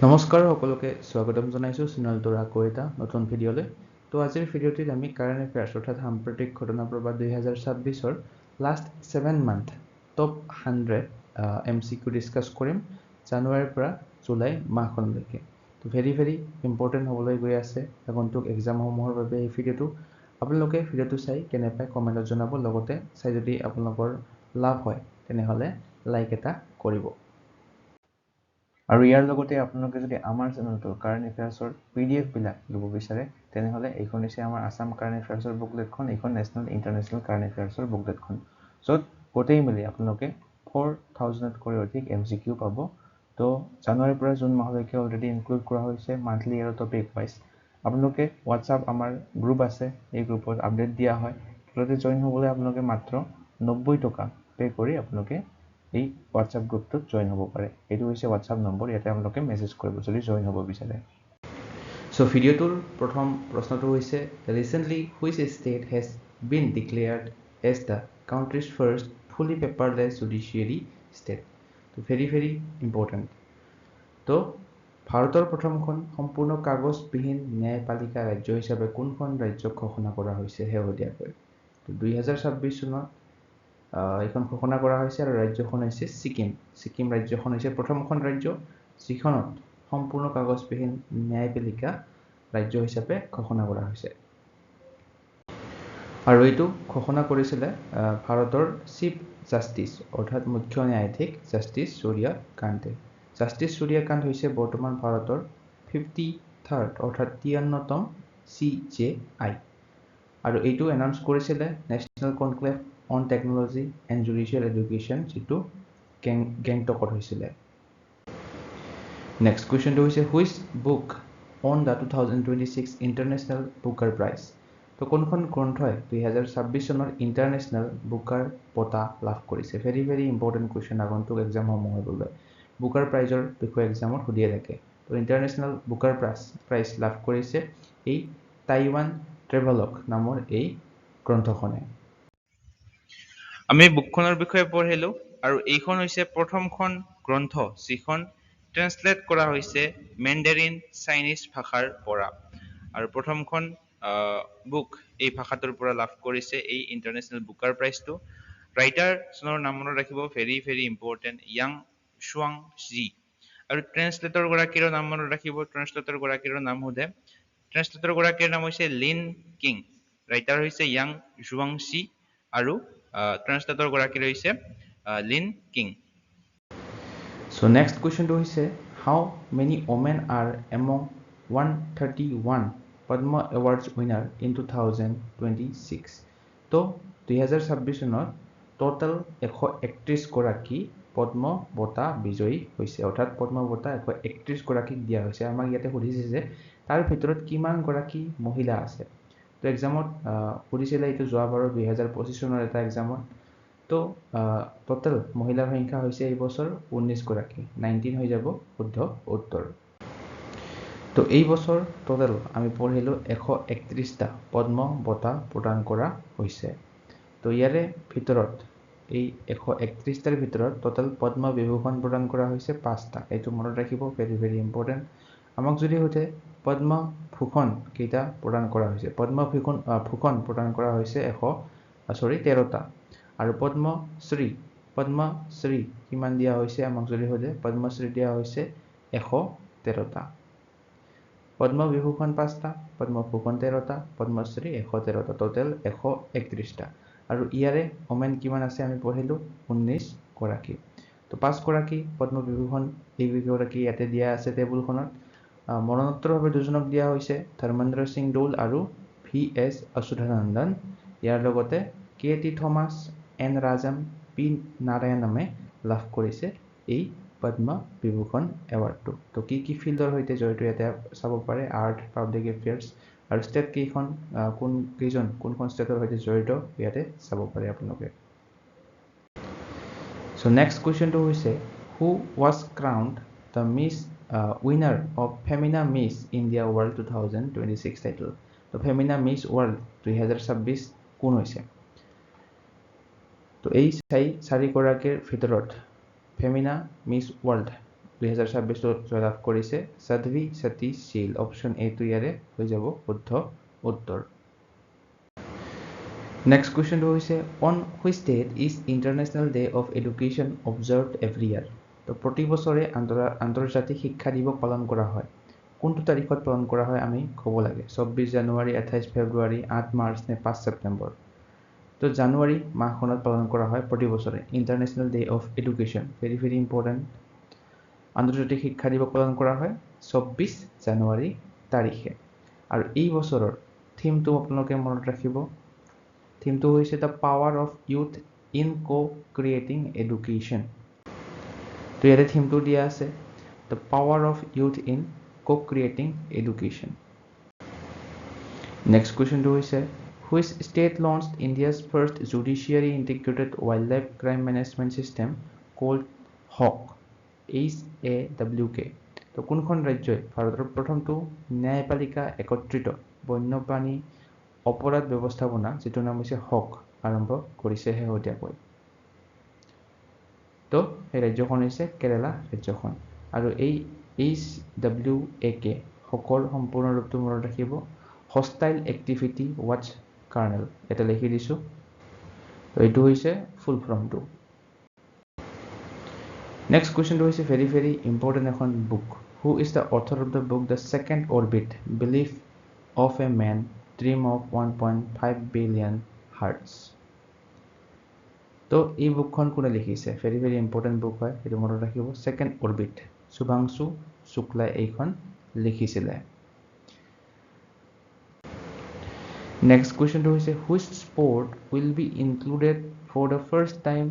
নমস্কাৰ সকলোকে স্বাগতম জনাইছো চেনেলটোৰ আকৌ এটা নতুন ভিডিঅ'লৈ। তো আজিৰ ভিডিঅ'টিত আমি কাৰেণ্ট এফেয়াৰ্ছ অৰ্থাৎ সাম্প্ৰতিক ঘটনাপ্ৰবাহ 2026ৰ last 7 month top 100 MCQ discuss কৰিম জানুৱাৰীৰ পৰা জুলাই মাহখনলৈকে। তো ভেৰি ইম্পৰ্টেণ্ট হ'বলৈ গৈ আছে আগন্তুক এক্সামসমূহৰ বাবে এই ভিডিঅ'টো। আপোনালোকে ভিডিঅ'টো চাই কেনে পায় কমেণ্টত জনাব, লগতে চাই যদি আপোনালোকৰ লাভ হয় তেনেহ'লে লাইক এটা কৰিব। আৰু ইয়াৰ লগতে আপোনালোকে যদি আমাৰ চেনেলটোৰ কাৰেণ্ট এফেয়াৰ্ছৰ PDF বিলাক ল'ব বিচাৰে তেনেহ'লে এইখন হৈছে আমাৰ আসাম কাৰেণ্ট এফেয়াৰ্ছৰ বুকলেটখন, এইখন নেশ্যনেল ইণ্টাৰনেশ্যনেল কাৰেণ্ট এফেয়াৰ্ছৰ বুকলেটখন, য'ত গোটেই মিলি আপোনালোকে 4000তকৈ অধিক MCQ পাব। তো জানুৱাৰীৰ পৰা জুন মাহলৈকে অলৰেডি ইনক্লুড কৰা হৈছে মান্থলি আৰু টপিক ৱাইজ। আপোনালোকে হোৱাটছআপ আমাৰ গ্ৰুপ আছে, এই গ্ৰুপত আপডেট দিয়া হয়। তাতে জইন হ'বলৈ আপোনালোকে মাত্ৰ 90 টকা পে' কৰি আপোনালোকে এই হোৱাটছআপ গ্ৰুপটোত জইন হ'ব পাৰে। এইটো হৈছে হোৱাটছআপ নম্বৰ, ইয়াতে আপোনালোকে মেছেজ কৰিব যদি জইন হ'ব বিচাৰে। চ' ভিডিঅ'টোৰ প্ৰথম প্ৰশ্নটো হৈছে recently which state has been declared as the country's first fully paperless judiciary state. তো ভেৰি ইম্পৰ্টেণ্ট। তো ভাৰতৰ প্ৰথমখন সম্পূৰ্ণ কাগজবিহীন ন্যায়পালিকা ৰাজ্য হিচাপে কোনখন ৰাজ্যক ঘোষণা কৰা হৈছে শেহতীয়াকৈ? তো 2026 চনত এইখন ঘোষণা কৰা হৈছে আৰু ৰাজ্যখন হৈছে ছিকিম ৰাজ্যখন হৈছে প্ৰথমখন ৰাজ্য যিখনত সম্পূৰ্ণ কাগজবিহীন ন্যায়পালিকা ৰাজ্য হিচাপে ঘোষণা কৰা হৈছে। আৰু এইটো ঘোষণা কৰিছিলে ভাৰতৰ চিফ জাষ্টিছ অৰ্থাৎ মুখ্য ন্যায়াধীশ জাষ্টিছ সূৰ্যকান্তে। জাষ্টিছ সূৰ্যকান্ত হৈছে বৰ্তমান ভাৰতৰ 53rd অৰ্থাৎ 53তম CJI। আৰু এইটো এনাউন্স কৰিছিলে national conclave on technology and judicial education, যিটো গেংটকত হৈছিলে। নেক্সট কুৱেশ্যনটো হৈছে which book on the 2026 international booker prize. তো কোনখন গ্ৰন্থই 2026 চনৰ ইণ্টাৰনেশ্যনেল বুকাৰ বঁটা লাভ কৰিছে? ভেৰি ইম্পৰ্টেণ্ট কুৱেশ্যন আগন্তুক এক্সামসমূহৰ বাবে। বুকাৰ প্ৰাইজৰ বিষয়ে এক্সামত সুধিয়ে থাকে। তো ইণ্টাৰনেশ্যনেল বুকাৰ প্ৰাইজ লাভ কৰিছে এই টাইৱান ট্ৰেভেলক নামৰ এই গ্ৰন্থখনে। আমি বুকখনৰ বিষয়ে পঢ়িলো আৰু এইখন হৈছে প্ৰথমখন গ্ৰন্থ যিখন ট্ৰেন্সলেট কৰা হৈছে মেণ্ডাৰিন চাইনিজ ভাষাৰ পৰা। আৰু প্ৰথমখন বুক এই ভাষাটোৰ পৰা লাভ কৰিছে এই ইণ্টাৰনেশ্যনেল বুকাৰ প্ৰাইজটো। ৰাইটাৰ জনৰ নাম মনত ৰাখিব, very important, young Shuangzi. আৰু ট্ৰেন্সলেটৰ গৰাকীৰো নাম মনত ৰাখিব, ট্ৰেন্সলেটৰ গৰাকীৰো নাম সোধে। ট্ৰেন্সলেটৰ গৰাকীৰ নাম হৈছে লিন কিং, ৰাইটাৰ হৈছে ইয়াং চুৱাং জি আৰু ট্ৰেন্সলেটৰ গৰাকী হৈছে Lin King. So next question হৈছে how many women are among 131 Padma Awards winner in 2026? তো 2026 চনত টোটাল 131 গৰাকী পদ্ম বঁটা বিজয়ী হৈছে, অৰ্থাৎ পদ্ম বঁটা 131 গৰাকীক দিয়া হৈছে। আমাক ইয়াতে সুধিছে যে তাৰ ভিতৰত কিমান গৰাকী মহিলা আছে। তো এক্সামত সুধিছিলে, এইটো যোৱাবাৰৰ 2025 চনৰ এটা এক্সামত। তো টোটেল মহিলাৰ সংখ্যা হৈছে এই বছৰ 19 গৰাকী, 19 হৈ যাব শুদ্ধ উত্তৰ। তো এই বছৰ টোটেল আমি পঢ়িলোঁ 131টা পদ্ম বঁটা প্ৰদান কৰা হৈছে। তো ইয়াৰে ভিতৰত এই 131টাৰ ভিতৰত টোটেল পদ্ম বিভূষণ প্ৰদান কৰা হৈছে 5টা। এইটো মনত ৰাখিব, ভেৰি ইম্পৰ্টেণ্ট। আমাক যদি সোধে পদ্ম ভূষণ কেইটা প্ৰদান কৰা হৈছে, পদ্ম ভূষণ প্ৰদান কৰা হৈছে 13টা। আৰু পদ্মশ্ৰী কিমান দিয়া হৈছে আমাক যদি সোধে, পদ্মশ্ৰী দিয়া হৈছে 113টা। পদ্ম বিভূষণ 5টা, পদ্মভূষণ 13টা, পদ্মশ্ৰী 113টা, টোটেল 131টা। আৰু ইয়াৰে ওমেন কিমান আছে আমি পঢ়িলোঁ 19 গৰাকী। তো 5 গৰাকী পদ্ম বিভূষণ, এই গৰাকী ইয়াতে দিয়া আছে টেবুলখনত। মৰণোত্তৰভাৱে দুজনক দিয়া হৈছে, ধৰ্মেন্দ্ৰ সিং দৌল আৰু VS অচ্যুতানন্দন। ইয়াৰ লগতে KT থমাছ, N ৰাজাম, P নাৰায়ণমে লাভ কৰিছে এই পদ্ম বিভূষণ এৱাৰ্ডটো। তো কি ফিল্ডৰ সৈতে জড়িত ইয়াতে চাব পাৰে, আৰ্ট, পাব্লিক এফেয়াৰ্ছ আৰু ষ্টেট কেইখন, কোনখন ষ্টেটৰ সৈতে জড়িত ইয়াতে চাব পাৰে আপোনালোকে। চ' নেক্সট কুৱেশ্যনটো হৈছে who was crowned the Miss winner of Femina Miss India World 2026 title. তো ফেমিনা মিছ ৱৰ্ল্ড 2026 কোন হৈছে? তো এই চাৰিগৰাকীৰ ভিতৰত ফেমিনা মিছ ৱৰ্ল্ড 2026 জয়লাভ কৰিছে সাধ্বী সতী শীল অপশন এ টো ইয়াৰে হৈ যাব শুদ্ধ উত্তৰ নেক্সট কোৱেশ্চনটো হৈছে on which date is international day of education observed every year তো প্ৰতি বছৰে আন্তৰ্জাতিক শিক্ষা দিৱস পালন কৰা হয় কোনটো তাৰিখত পালন কৰা হয় আমি ক'ব লাগে 24 জানুৱাৰী 28 ফেব্ৰুৱাৰী 8 মাৰ্চ নে 5 ছেপ্টেম্বৰ তো জানুৱাৰী মাহখনত পালন কৰা হয় প্ৰতি বছৰে international day of education very very important আন্তৰ্জাতিক শিক্ষা দিৱস পালন কৰা হয় 24 জানুৱাৰী তাৰিখে আৰু এই বছৰৰ থিমটো আপোনালোকে মনত ৰাখিব থিমটো হৈছে the power of youth in co-creating education তো ইয়াতে থিমটো দিয়া আছে the power of youth in co-creating education next কুৱেশ্যনটো হৈছে which state launched India's first judiciary integrated wild life crime management system called hawk HAWK তো কোনখন ৰাজ্যই ভাৰতৰ প্ৰথমটো ন্যায়পালিকা একত্ৰিত বন্যপ্ৰাণী অপৰাধ ব্যৱস্থাপনা যেটোৰ নাম হৈছে হক আৰম্ভ কৰিছে শেহতীয়াকৈ তো এই ৰাজ্যখন হৈছে কেৰালা ৰাজ্যখন আৰু এই HAWK হকৰ সম্পূৰ্ণ ৰূপটো মনত ৰাখিব হষ্টাইল এক্টিভিটি ৱাচ কাৰ্নেল এটা লিখি দিছো তো এইটো হৈছে ফুল ফৰ্মটো নেক্সট কুৱেশ্যনটো হৈছে ভেৰি ভেৰি ইম্পৰ্টেণ্ট এখন book who is the author of the book the second orbit belief of a man dream of 1.5 billion hearts তো এই বুকখন কোনে লিখিছে ভেৰি ভেৰি ইম্পৰ্টেণ্ট বুক হয় এইটো মনত ৰাখিব ছেকেণ্ড অৰ্বিট শুভাংশু শুক্লাই এইখন লিখিছিলে নেক্সট কুৱেশ্যনটো হৈছে which sport will be included for the first time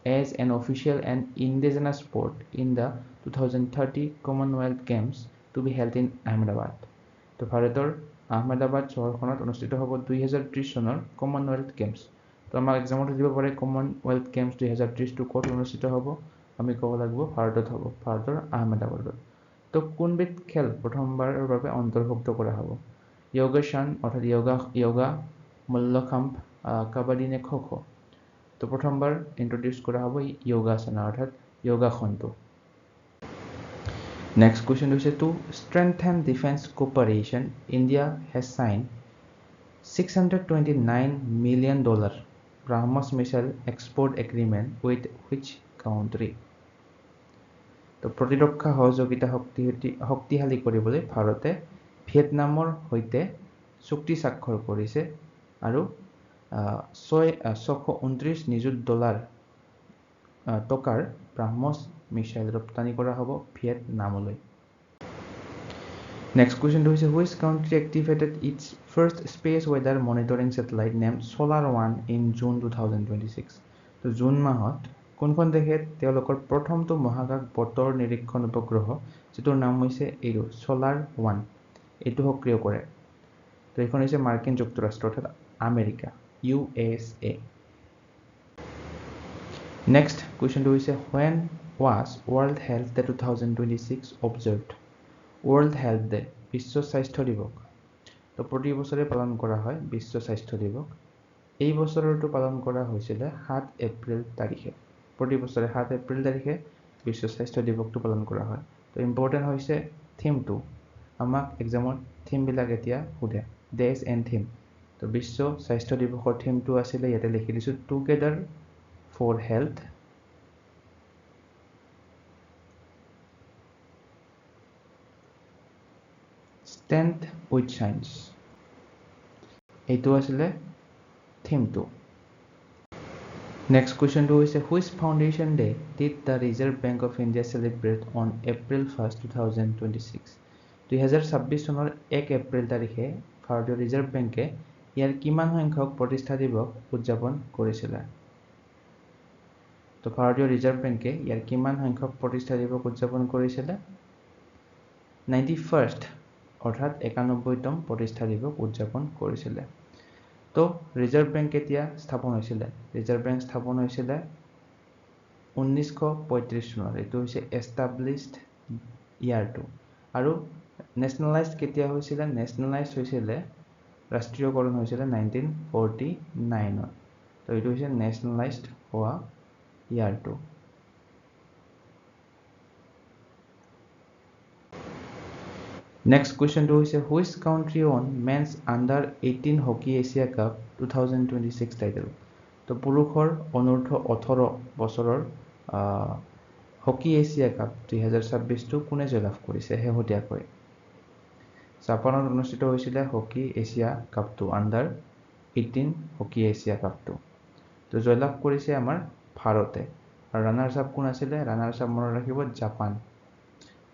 as an official and indigenous sport in the 2030 Commonwealth Games to be held in Ahmedabad. তো ভাৰতৰ আহমেদাবাদ চহৰখনত অনুষ্ঠিত হ'ব 2030 চনৰ কমনৱেলথ গেমছ তো আমাক এক্সামত দিব পাৰে কমনৱেলথ গেমছ 2030 টো ক'ত অনুষ্ঠিত হ'ব আমি ক'ব লাগিব ভাৰতত হ'ব ভাৰতৰ আহমেদাবাদত তো কোনবিধ খেল প্ৰথমবাৰৰ বাবে অন্তৰ্ভুক্ত কৰা হ'ব যোগাসন অৰ্থাৎ যোগা মল্লখাম্ব কাবাডী নে খো খো তো প্ৰথমবাৰ ইন্ট্ৰোডিউস কৰা হ'ব যোগাসন অৰ্থাৎ যোগাসনটো নেক্সট কুৱেশ্যন হৈছে to strengthen defence cooperation India has sign $629 million BrahMos missile export agreement with which country তো প্ৰতিৰক্ষা সহযোগিতা শক্তিশালী কৰিবলৈ ভাৰতে ভিয়েটনামৰ সৈতে চুক্তি স্বাক্ষৰ কৰিছে আৰু $629 নিযুত টকাৰ ব্ৰাহ্মছ মিছাইল ৰপ্তানি কৰা হ'ব ভিয়েটনামলৈ নেক্সট কুৱেশ্যনটো হৈছে which country activated its first space weather monitoring satellite name SOLAR-1 in June 2026 তো জুন মাহত কোনখন দেশে তেওঁলোকৰ প্ৰথমটো মহাকাশ বতৰ নিৰীক্ষণ উপগ্ৰহ যেটোৰ নাম হৈছে এইটো SOLAR-1 এইটো সক্ৰিয় কৰে তো এইখন হৈছে মাৰ্কিন যুক্তৰাষ্ট্ৰ অৰ্থাৎ America USA Next question is when was World Health Day 2026 observed? World Health Day বিশ্ব স্বাস্থ্য দিৱস তো প্ৰতি বছৰে পালন কৰা হয় বিশ্ব স্বাস্থ্য দিৱস এই বছৰটো পালন কৰা হৈছিল 7 এপ্ৰিল তাৰিখে প্ৰতি বছৰে 7 এপ্ৰিল তাৰিখে বিশ্ব স্বাস্থ্য দিৱসটো পালন কৰা হয় তো ইম্পৰ্টেন্ট হৈছে থিমটো আমাক এক্সামত থিম বিলাক এতিয়া সোধে ডেজ এণ্ড থিম তো বিশ্ব স্বাস্থ্য দিৱসৰ থিমটো আছিল ইয়াতে লিখি দিছো together for health strength with science এইটো আছিলে থিমটো next question to is which foundation day did the Reserve Bank of India celebrate on April 1st 2026 2026 চনৰ 1 এপ্ৰিল তাৰিখে ভাৰতীয় ৰিজাৰ্ভ বেংকে ইয়াৰ কিমান সংখ্যক প্ৰতিষ্ঠা দিৱস উদযাপন কৰিছিল তো ভাৰতীয় ৰিজাৰ্ভ বেংকে ইয়াৰ কিমান সংখ্যক প্ৰতিষ্ঠা দিৱস উদযাপন কৰিছিল 91st অৰ্থাৎ 91তম প্ৰতিষ্ঠা দিৱস উদযাপন কৰিছিল তো ৰিজাৰ্ভ বেংক কেতিয়া স্থাপন হৈছিল ৰিজাৰ্ভ বেংক স্থাপন হৈছিল 1935 চনত এটো হৈছে এস্টাবলিশড ইয়াৰটো আৰু নেশনালাইজড কেতিয়া হৈছিল নেশনালাইজড হৈছিল ৰাষ্ট্ৰীয়কৰণ হৈছিল 1949 তো এটো হৈছে নেশনালাইজড হোৱা ইয়াৰটো Next question to is which country won men's under 18 hockey Asia Cup 2026 title? তো পুৰুষৰ অনূৰ্ধ্ব 18 বছৰৰ হকী এছিয়া কাপ 2026 কোনে জয়লাভ কৰিছে শেহতীয়াকৈ? জাপানত অনুষ্ঠিত হৈছিলে হকী এছিয়া কাপটো আণ্ডাৰ 18 হকী এছিয়া কাপটো। তো জয়লাভ কৰিছে আমাৰ ভাৰতে। আৰু ৰানাৰ্ছ আপ কোন আছিলে? ৰানাৰ্ছ আপ মনত ৰাখিব জাপান।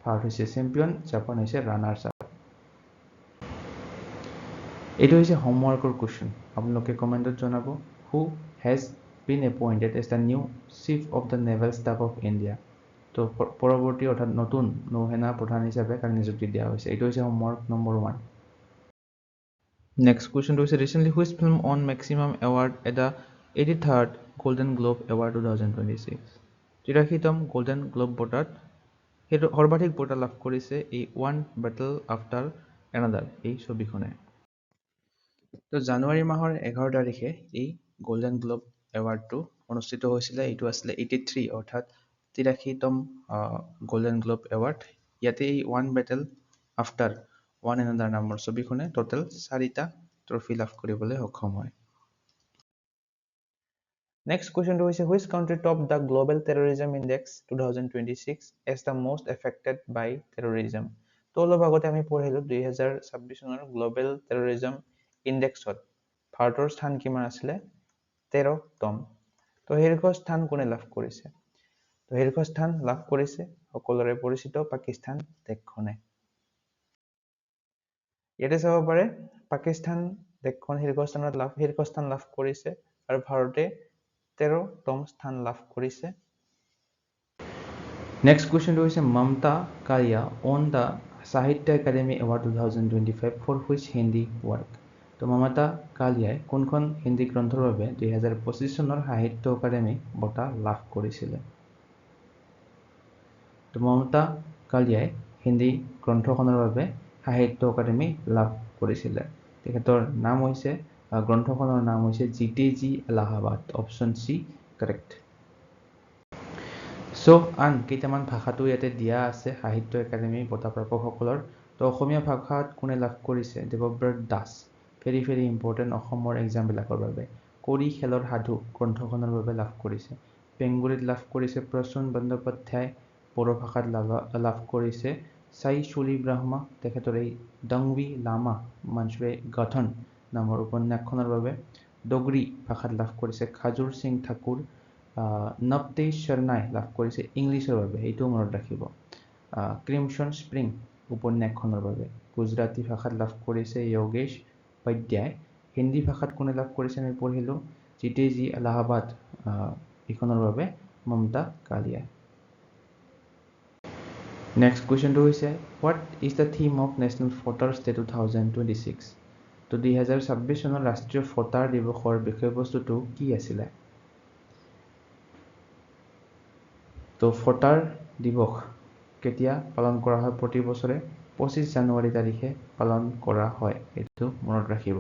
ভাৰত হৈছে চেম্পিয়ন, জাপান হৈছে ৰানাৰ্ছ আপ। এইটো হৈছে হোমৱৰ্কৰ কুৱেশ্যন। আপোনালোকে কমেণ্টত জনাব who has been appointed as the new chief of the naval staff of India. তো পৰৱৰ্তী অৰ্থাৎ নতুন নৌসেনা প্ৰধান হিচাপে কাক নিযুক্তি দিয়া হৈছে? এইটো হৈছে হোমৱৰ্ক নম্বৰ 1। নেক্সট কুৱেশ্যনটো হৈছে recently which film won maximum award at the 83rd golden globe award 2026? 83তম গোল্ডেন গ্লোব বঁটাত সেইটো সৰ্বাধিক বঁটা লাভ কৰিছে এই ওৱান বেটল আফটাৰ এনাডাৰ এই ছবিখনে। তো জানুৱাৰী মাহৰ 11 তাৰিখে এই গোল্ডেন গ্লোব এৱাৰ্ডটো অনুষ্ঠিত হৈছিলে। এইটো আছিলে 83 অৰ্থাৎ 83তম গোল্ডেন গ্লোব এৱাৰ্ড। ইয়াতে এই one battle after one another নামৰ ছবিখনে টোটেল 4টা ট্ৰফি লাভ কৰিবলৈ সক্ষম হয়। নেক্সট কুৱেশ্যনটো হৈছে which country top the global terrorism index 2026 as the most affected by terrorism? তো অলপ আগতে আমি পঢ়িলোঁ 2026 চনৰ গ্ল'বেল টেৰৰিজম ইণ্ডেক্সত ভাৰতৰ স্থান কিমান আছিলে? 13তম। তো শীৰ্ষ স্থান কোনে লাভ কৰিছে? তো শীৰ্ষ স্থান লাভ কৰিছে সকলোৰে পৰিচিত পাকিস্তান দেশখনে। ইয়াতে চাব পাৰে পাকিস্তান দেশখন শীৰ্ষ স্থান লাভ কৰিছে আৰু ভাৰতে 13তম স্থান লাভ কৰিছে। নেক্সট কুৱেশ্যনটো হৈছে Mamata Kalia on the Sahitya Akademi award 2025 for which Hindi work? তো মমতা কালিয়াই কোনখন হিন্দী গ্ৰন্থৰ বাবে 2025 চনৰ সাহিত্য একাডেমী বঁটা লাভ কৰিছিলে? তো মমতা কালিয়াই হিন্দী গ্ৰন্থখনৰ বাবে সাহিত্য একাডেমী লাভ কৰিছিলে। তেখেতৰ নাম হৈছে গ্ৰন্থখনৰ নাম হৈছে Jeete Ji Allahabad. Option C correct. So' আন কেইটামান ভাষাটো ইয়াতে দিয়া আছে সাহিত্য একাডেমী বঁটা প্ৰাপকসকলৰ। তো অসমীয়া ভাষাত কোনে লাভ কৰিছে? Debabrata Das. Very very important অসমৰ এক্সামবিলাকৰ বাবে। কৰি খেলৰ সাধু গ্ৰন্থখনৰ বাবে লাভ কৰিছে। বেংগলীত লাভ কৰিছে প্ৰসূন বন্দ্যোপাধ্যায়। বড়ো ভাষাত লাভ কৰিছে চাই চুলি ব্ৰহ্মা। তেখেতৰ এই দংবি লামা মঞ্চুৱে গঠন নামৰ উপন্যাসখনৰ বাবে। ডগৰী ভাষাত লাভ কৰিছে খাজুৰ সিং ঠাকুৰ। নৱতেজ শৰ্মাই লাভ কৰিছে ইংলিছৰ বাবে, এইটো মনত ৰাখিব। ক্ৰিমচন স্প্ৰিং উপন্যাসখনৰ বাবে। গুজৰাটী ভাষাত লাভ কৰিছে যোগেশ পাধ্যায়। হিন্দী ভাষাত কোনে লাভ কৰিছে আমি পঢ়িলোঁ জিতে জি এলাহাবাদ এইখনৰ বাবে মমতা কালিয়া। নেক্সট কুৱেশ্যনটো হৈছে what is the theme of national voters day 2026? তো 2026 চনৰ ৰাষ্ট্ৰীয় ভোটাৰ দিৱসৰ বিষয়বস্তুটো কি আছিলে? তো ভোটাৰ দিৱস কেতিয়া পালন কৰা হয়? প্ৰতি বছৰে 25 জানুৱাৰী তাৰিখে পালন কৰা হয়, এইটো মনত ৰাখিব।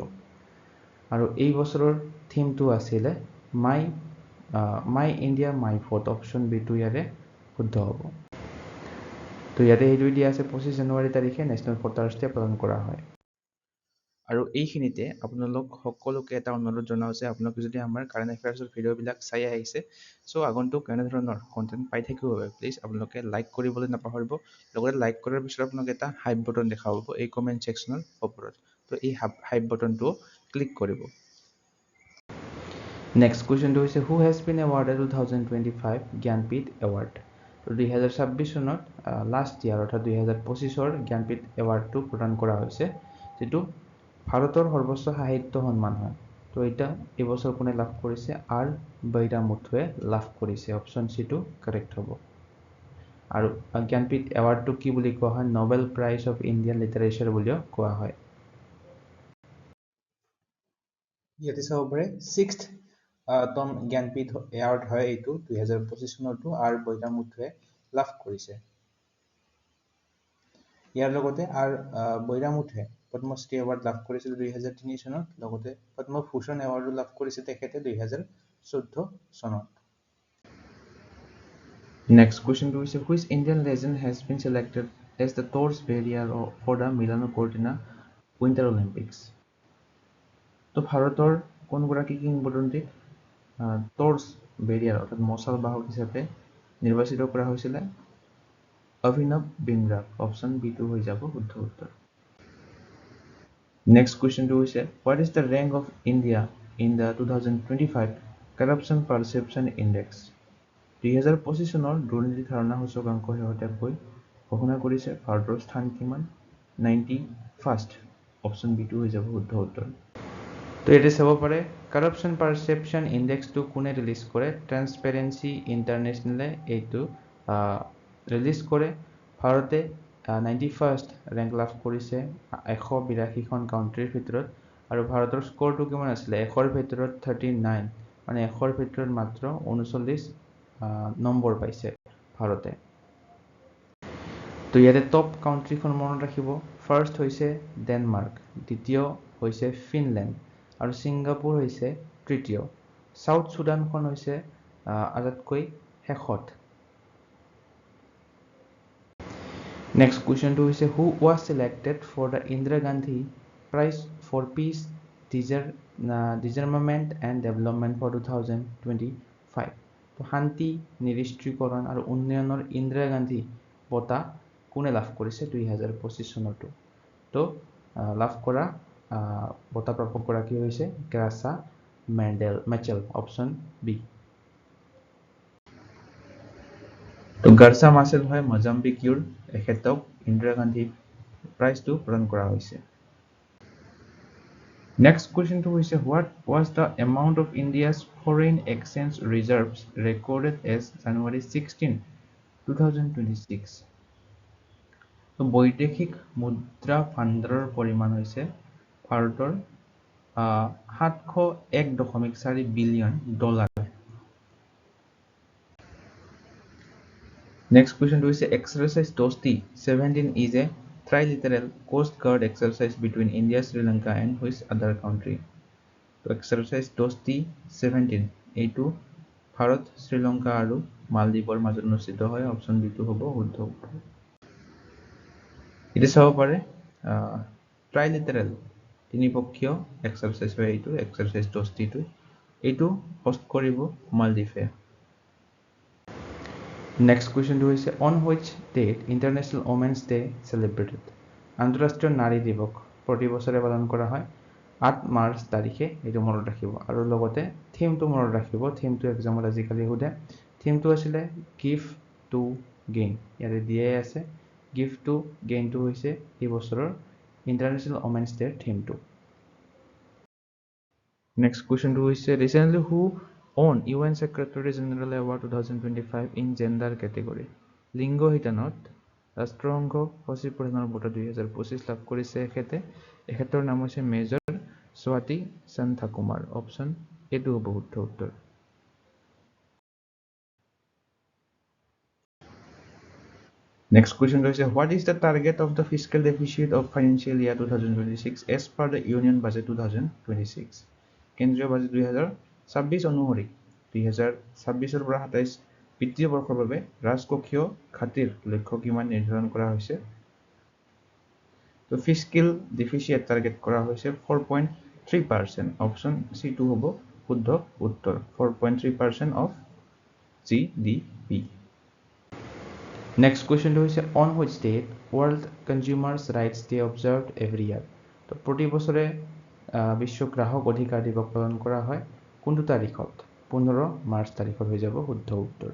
আৰু এই বছৰৰ থিমটো আছিলে my India my vote. Option বিটো ইয়াৰে শুদ্ধ হ'ব। তো ইয়াতে এইটো দিয়া আছে 25 জানুৱাৰী তাৰিখে নেশ্যনেল ভোটাৰ্ছ ডে পালন কৰা হয়। আৰু এইখিনিতে আপোনালোক সকলোকে এটা অনুৰোধ জনাওঁ যে আপোনালোকে যদি আমাৰ কাৰেণ্ট এফেয়াৰ্ছৰ ভিডিঅ'বিলাক চাই আহিছে, চ' আগন্তুক এনেধৰণৰ কণ্টেণ্ট পাই থাকিবৰ বাবে প্লিজ আপোনালোকে লাইক কৰিবলৈ নাপাহৰিব। লগতে লাইক কৰাৰ পিছত আপোনালোকে এটা হাইপ বটন দেখা পাব এই কমেণ্ট ছেকশ্যনৰ ওপৰত। তো এই হাইপ বটনটো ক্লিক কৰিব। নেক্সট কুৱেশ্যনটো হৈছে who has bin awarded 2025 Jnanpith award? 2026 চনত লাষ্ট ইয়াৰ অৰ্থাৎ 2025ৰ জ্ঞানপীঠ এৱাৰ্ডটো প্ৰদান কৰা হৈছে, যিটো ভাৰতৰ সৰ্বোচ্চ সাহিত্য সন্মান হয়। তো এতিয়া এইবছৰ কোনে লাভ কৰিছে? আৰ বৈৰামুথুৱে লাভ কৰিছে। অপশ্যন চিটো কাৰেক্ট হ'ব। আৰু জ্ঞানপীঠ এৱাৰ্ডটো কি বুলি কোৱা হয়? Nobel prize of Indian literature বুলিও কোৱা হয়। ইয়াতে চাব পাৰে 6th তম জ্ঞানপীঠ এৱাৰ্ড হয় এইটো 2025 চনৰটো আৰ বৈৰামুথুৱে লাভ কৰিছে। ইয়াৰ লগতে আৰ বৈৰামুথুৱে পদ্মশ্ৰী এৱাৰ্ড লাভ কৰিছিল 2003 চনত। লগতে পদ্মভূষণ এৱাৰ্ডো লাভ কৰিছে তেখেতে 2014 চনত। নেক্সট কুৱেশ্যনটো হৈছে which Indian legend has been selected as the torch bearer for the Milano Cortina Winter Olympics. তো ভাৰতৰ কোনগৰাকী কিংবদন্তীক টৰ্চ বেৰিয়াৰ অৰ্থাৎ মশাল বাহক হিচাপে নিৰ্বাচিত কৰা হৈছিলে? অভিনৱ বিন্দ্ৰাক। অপশ্যন বি2 হৈ যাব শুদ্ধ উত্তৰ। নেক্সট কুৱেশ্যনটো হৈছে what is the rank of India in the 2025 corruption perception index? 2025 চনৰ দুৰ্নীতি ধাৰণা সূচকাংক শেহতীয়াকৈ ঘোষণা কৰিছে ভাৰতৰ স্থান কিমান? 91st। অপশ্যন বি2 হৈ যাব শুদ্ধ উত্তৰ। তো ইয়াতে চাব পাৰে কাৰাপশ্যন পাৰচেপশ্যন ইণ্ডেক্সটো কোনে ৰিলিজ কৰে? ট্ৰান্সপেৰেঞ্চি ইণ্টাৰনেশ্যনেলে এইটো ৰিলিজ কৰে। ভাৰতে 91st ৰেংক লাভ কৰিছে 182খন কাউণ্ট্ৰিৰ ভিতৰত, আৰু ভাৰতৰ স্ক'ৰটো কিমান আছিলে? 100ৰ ভিতৰত 39, মানে 100ৰ ভিতৰত মাত্ৰ 39 নম্বৰ পাইছে ভাৰতে। তো ইয়াতে টপ কাউণ্ট্ৰিখন মনত ৰাখিব। ফাৰ্ষ্ট হৈছে ডেনমাৰ্ক, দ্বিতীয় হৈছে ফিনলেণ্ড, আৰু ছিংগাপুৰ হৈছে তৃতীয়। চাউথ চুডানখন হৈছে আটাইতকৈ শেষত। নেক্সট কুৱেশ্যনটো হৈছে who was selected for the Indira Gandhi prize for peace disarmament and development for 2025? তো শান্তি নিৰস্ত্ৰীকৰণ আৰু উন্নয়নৰ ইন্দিৰা গান্ধী বঁটা কোনে লাভ কৰিছে 2025 চনৰটো? তো লাভ কৰা বঁটা প্ৰাপকগৰাকী হৈছে গ্ৰাছা মেচেল। Option B. তো গাৰ্ছা মাচেল হয় মজাম্বিকৰ, এখেতক ইন্দিৰা গান্ধী প্ৰাইজটো প্ৰদান কৰা হৈছে। নেক্সট কুৱেশ্যনটো হৈছে what was the amount of India's foreign exchange reserves recorded as January 16, 2026? তো বৈদেশিক মুদ্ৰা ভাণ্ডাৰৰ পৰিমাণ হৈছে ভাৰতৰ 701.4 বিলিয়ন ডলাৰ। নেক্সট কুৱেশ্যনটো হৈছে exercise Dosti 17 is a trilateral coast guard exercise between India Sri Lanka and which other country? তো এক্সাৰচাইজ দোস্তি 17 এইটো ভাৰত, শ্ৰীলংকা আৰু মালদ্বীপৰ মাজত অনুষ্ঠিত হয়। অপশ্যন বি2 হ'ব শুদ্ধ উত্তৰ। এতিয়া চাব পাৰে ট্ৰাইলিটাৰেল তিনিপক্ষীয় এক্সাৰচাইজ হয় এইটো এক্সাৰচাইজ দোস্তিটো, এইটো হোষ্ট কৰিব মালদ্বীপে। নেক্সট কুৱেশ্যনটো হৈছে on which date international women's day celebrated? আন্তঃৰাষ্ট্ৰীয় নাৰী দিৱস প্ৰতি বছৰে পালন কৰা হয় 8 মাৰ্চ তাৰিখে, এইটো মনত ৰাখিব। আৰু লগতে থিমটো মনত ৰাখিব, থিমটো এক্সামত আজিকালি সোধে। থিমটো আছিলে গিভ টু গেইন, ইয়াতে দিয়াই আছে। গিভ টু গেইনটো হৈছে এই বছৰৰ ইণ্টাৰনেশ্যনেল ওমেন্স ডেৰ থিমটো। নেক্সট কুৱেশ্যনটো হৈছে recently who on UN Secretary General Award 2025 in gender category? লিংগ শিতানত ৰাষ্ট্ৰসংঘ সচিব প্ৰধানৰ বঁটা 2025 লাভ কৰিছে এখেতৰ নাম হৈছে মেজৰ স্বাতি সান্থাকুমাৰ। অপশ্যন এইটো হ'ব শুদ্ধ উত্তৰ। Next question is what is the target of the fiscal deficit of financial year 2026 as per the Union Budget 2026? কেন্দ্ৰীয় বাজেট 2026 অনুসৰি 2026 পৰা 27 বিত্তীয় বৰ্ষৰ বাবে ৰাজকোষীয় ঘাটিৰ লক্ষ্য কিমান নিৰ্ধাৰণ কৰা হৈছে? তো ফিস্কেল ডেফিচিট টাৰ্গেট কৰা হৈছে 4.3%। অপশ্যন C2 হ'ব শুদ্ধ উত্তৰ 4.3% of GDP। নেক্সট কুৱেশ্যনটো হৈছে on which date world consumers rights day observed every year? তো প্ৰতি বছৰে বিশ্ব গ্ৰাহক অধিকাৰ দিৱস পালন কৰা হয় কোনটো তাৰিখত? 15 মাৰ্চ তাৰিখত হৈ যাব শুদ্ধ উত্তৰ।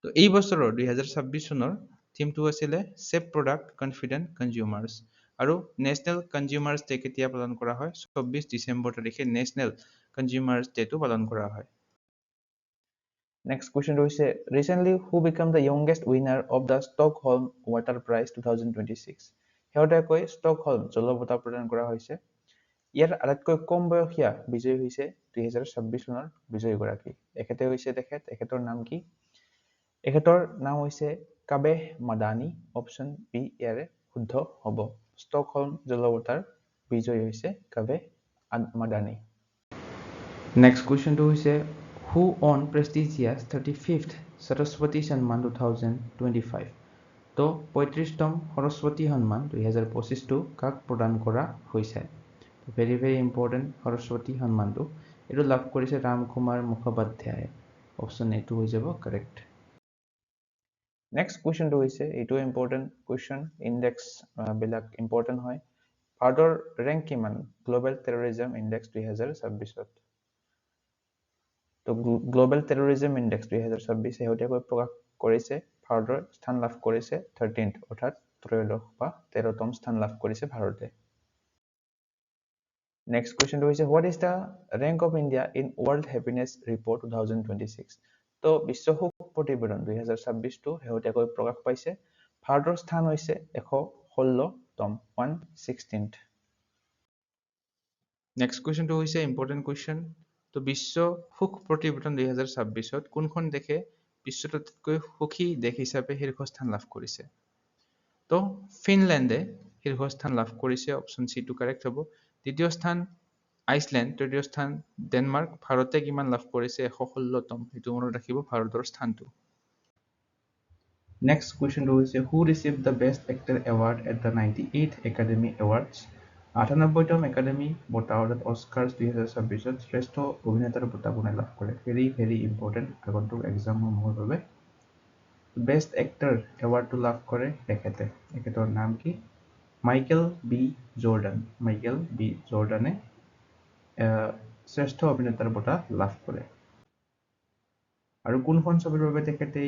তো এই বছৰৰ 2026 চনৰ থিমটো আছিলে চেফ প্ৰডাক্ট কনফিডেণ্ট কনজিউমাৰ্ছ, আৰু নেশ্যনেল কনজিউমাৰ্ছ ডে কেতিয়া পালন কৰা হয়? 24 ডিচেম্বৰ তাৰিখে নেশ্যনেল কনজিউমাৰ্ছ ডেটো পালন কৰা হয়। নেক্সট কুৱেশ্যনটো হৈছে recently who became the youngest winner of the Stockholm water prize 2026? শেহতীয়াকৈ ষ্টকহোম জল বঁটা প্ৰদান কৰা হৈছে। ইয়াৰ আটাইতকৈ কম বয়সীয়া বিজয়ী হৈছে 2026 চনৰ বিজয়ীগৰাকী। এখেতৰ নাম কি? এখেতৰ নাম হৈছে কাবেহ মাদানী। অপশ্যন বি ইয়াৰে শুদ্ধ হ'ব। ষ্টকহোম জল বঁটাৰ বিজয়ী হৈছে কাবেহ মাদানী। নেক্সট কুৱেশ্যনটো হৈছে who won prestigious 35th Saraswati Samman 2025? তো 35তম সৰস্বতী সন্মান 2025টো কাক প্ৰদান কৰা হৈছে? ভেৰি ভেৰি ইম্পৰ্টেণ্ট সৰস্বতী সন্মানটো এইটো লাভ কৰিছে ৰাম কুমাৰ মুখোপাধ্যায়। অপশ্যন এটো হৈ যাব কাৰেক্ট। নেক্সট কুৱেশ্যনটো হৈছে এইটো ইম্পৰ্টেণ্ট কুৱেশ্যন, ইণ্ডেক্স বিলাক ইম্পৰ্টেণ্ট হয়। ভাৰতৰ ৰেংক কিমান গ্ল'বেল টেৰৰিজম ইণ্ডেক্স 2026ত? তো গ্ল'বেল টেৰৰিজম ইণ্ডেক্স 2026 শেহতীয়াকৈ প্ৰকাশ কৰিছে। ভাৰতৰ স্থান লাভ কৰিছে 13th, অৰ্থাৎ 13 বা 13তম স্থান লাভ কৰিছে ভাৰতে। নেক্সট কুৱেশ্যনটো হৈছে what is the rank of India in world happiness report 2026? তো বিশ্ব সুখ প্ৰতিবেদন 2026টো শেহতীয়াকৈ প্ৰকাশ পাইছে। ভাৰতৰ স্থান হৈছে 116তম, 116th। নেক্সট কুৱেশ্যনটো হৈছে ইম্পৰ্টেণ্ট কুৱেশ্যন। তো বিশ্ব সুখ প্ৰতিবেদন 2026ত কোনখন দেশে বিশ্বত আটাইতকৈ সুখী দেশ হিচাপে শীৰ্ষস্থান লাভ কৰিছে? তো ফিনলেণ্ডে শীৰ্ষস্থান লাভ কৰিছে। অপশ্যন চিটো কাৰেক্ট হ'ব। দ্বিতীয় স্থান আইচলেণ্ড, তৃতীয় স্থান ডেনমাৰ্ক। ভাৰতে কিমান লাভ কৰিছে? 116তম। সেইটো মনত ৰাখিব ভাৰতৰ স্থানটো। নেক্সট কুৱেশ্যনটো হৈছে who receive the best actor award at the 98th academy awards? 98তম একাডেমি বঁটা অৰ্থাৎ অস্কাৰ্ছ 2026ত শ্ৰেষ্ঠ অভিনেতাৰ বঁটা কোনে লাভ কৰে? ভেৰি ভেৰি ইম্পৰ্টেণ্ট আগন্তুক এক্সামসমূহৰ বাবে। বেষ্ট এক্টৰ এৱাৰ্ডটো লাভ কৰে তেখেতে। তেখেতৰ নাম কি? Michael B Jordan. Michael B জৰ্ডানে শ্ৰেষ্ঠ অভিনেতাৰ বঁটা লাভ কৰে। আৰু কোনখন ছবিৰ বাবে তেখেতে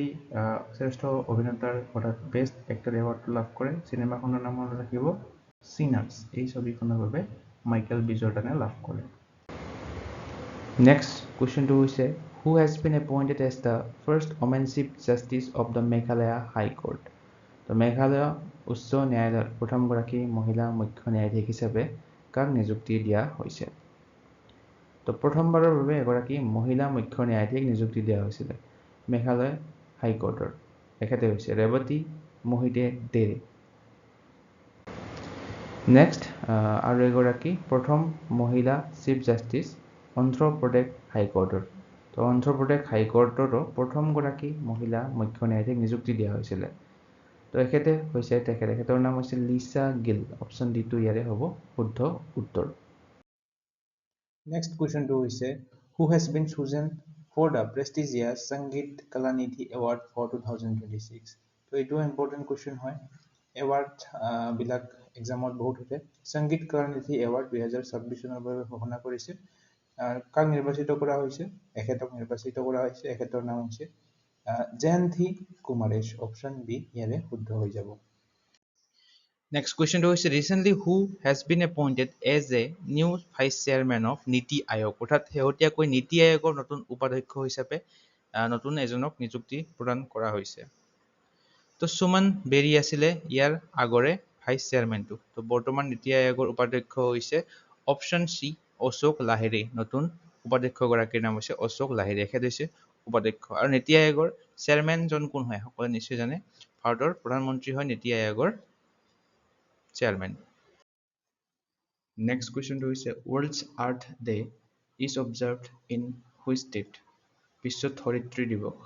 শ্ৰেষ্ঠ অভিনেতাৰ অৰ্থাৎ বেষ্ট এক্টৰ এৱাৰ্ডটো লাভ কৰে? চিনেমাখনৰ নাম মনত ৰাখিব চিনাৰ্ছ। এই ছবিখনৰ বাবে মাইকেল বি জৰ্ডানে লাভ কৰে। নেক্সট কুৱেশ্যনটো হৈছে who has been appointed as the first woman chief justice of the Meghalaya high court? তো মেঘালয় উচ্চ ন্যায়ালয়ৰ প্ৰথমগৰাকী মহিলা মুখ্য ন্যায়াধীশ হিচাপে কাক নিযুক্তি দিয়া হৈছে? তো প্ৰথমবাৰৰ বাবে এগৰাকী মহিলা মুখ্য ন্যায়াধীশ নিযুক্তি দিয়া হৈছিলে মেঘালয় হাইকোৰ্টৰ। তেখেতে হৈছে ৰেৱতী মোহিতে দেৰে। নেক্সট আৰু এগৰাকী প্ৰথম মহিলা চিফ জাষ্টিছ অন্ধ্ৰ প্ৰদেশ হাইকোৰ্টৰ। তো অন্ধ্ৰ প্ৰদেশ হাইকোৰ্টৰো প্ৰথমগৰাকী মহিলা মুখ্য ন্যায়াধীশ নিযুক্তি দিয়া হৈছিলে। তো তেখেতৰ নাম হৈছে লিছা গিল। অপশ্যন ডিটো ইয়াৰে হ'ব শুদ্ধ উত্তৰ। নেক্সট কুৱেশ্যনটো হৈছে who has been chosen for the prestigious Sangita Kalanidhi award for 2026? তো এইটো ইম্পৰ্টেণ্ট কুৱেশ্যন হয়। এৱাৰ্ড বিলাক এক্সামত বহুত উঠে। সংগীত কলানিধি এৱাৰ্ড 2026 চনৰ বাবে ঘোষণা কৰিছে। কাক নিৰ্বাচিত কৰা হৈছে? এখেতক নিৰ্বাচিত কৰা হৈছে। এখেতৰ নাম হৈছে জয়ন্তী কুমাৰেশ। অপশ্যন বি ইয়াৰে শুদ্ধ হৈ যাব। নেক্সট কুৱেশ্যনটো হৈছে recently who has been appointed as a new vice chairman of NITI Aayog? অৰ্থাৎ শেহতীয়াকৈ নীতি আয়োগৰ নতুন উপাধ্যক্ষ হিচাপে নতুন এজনক নিযুক্তি প্ৰদান কৰা হৈছে। তো সুমন বেৰী আছিলে ইয়াৰ আগৰে ভাইচ চেয়াৰমেনটো। তো বৰ্তমান নীতি আয়োগৰ উপাধ্যক্ষ হৈছে অপশ্যন চি অশোক লাহিৰী। নতুন উপাধ্যক্ষগৰাকীৰ নাম হৈছে অশোক লাহিৰী। এখেত হৈছে উপাধ্যক্ষ। আৰু নীতি আয়োগৰ চেয়াৰমেনজন কোন হয়? সকলোৱে নিশ্চয় জানে। ভাৰতৰ প্ৰধানমন্ত্ৰী হয় নীতি আয়োগৰ চেয়াৰমেন। নেক্সট কুৱেশ্যনটো হৈছে world's earth day is observed in which date? বিশ্ব ধৰিত্ৰী দিৱস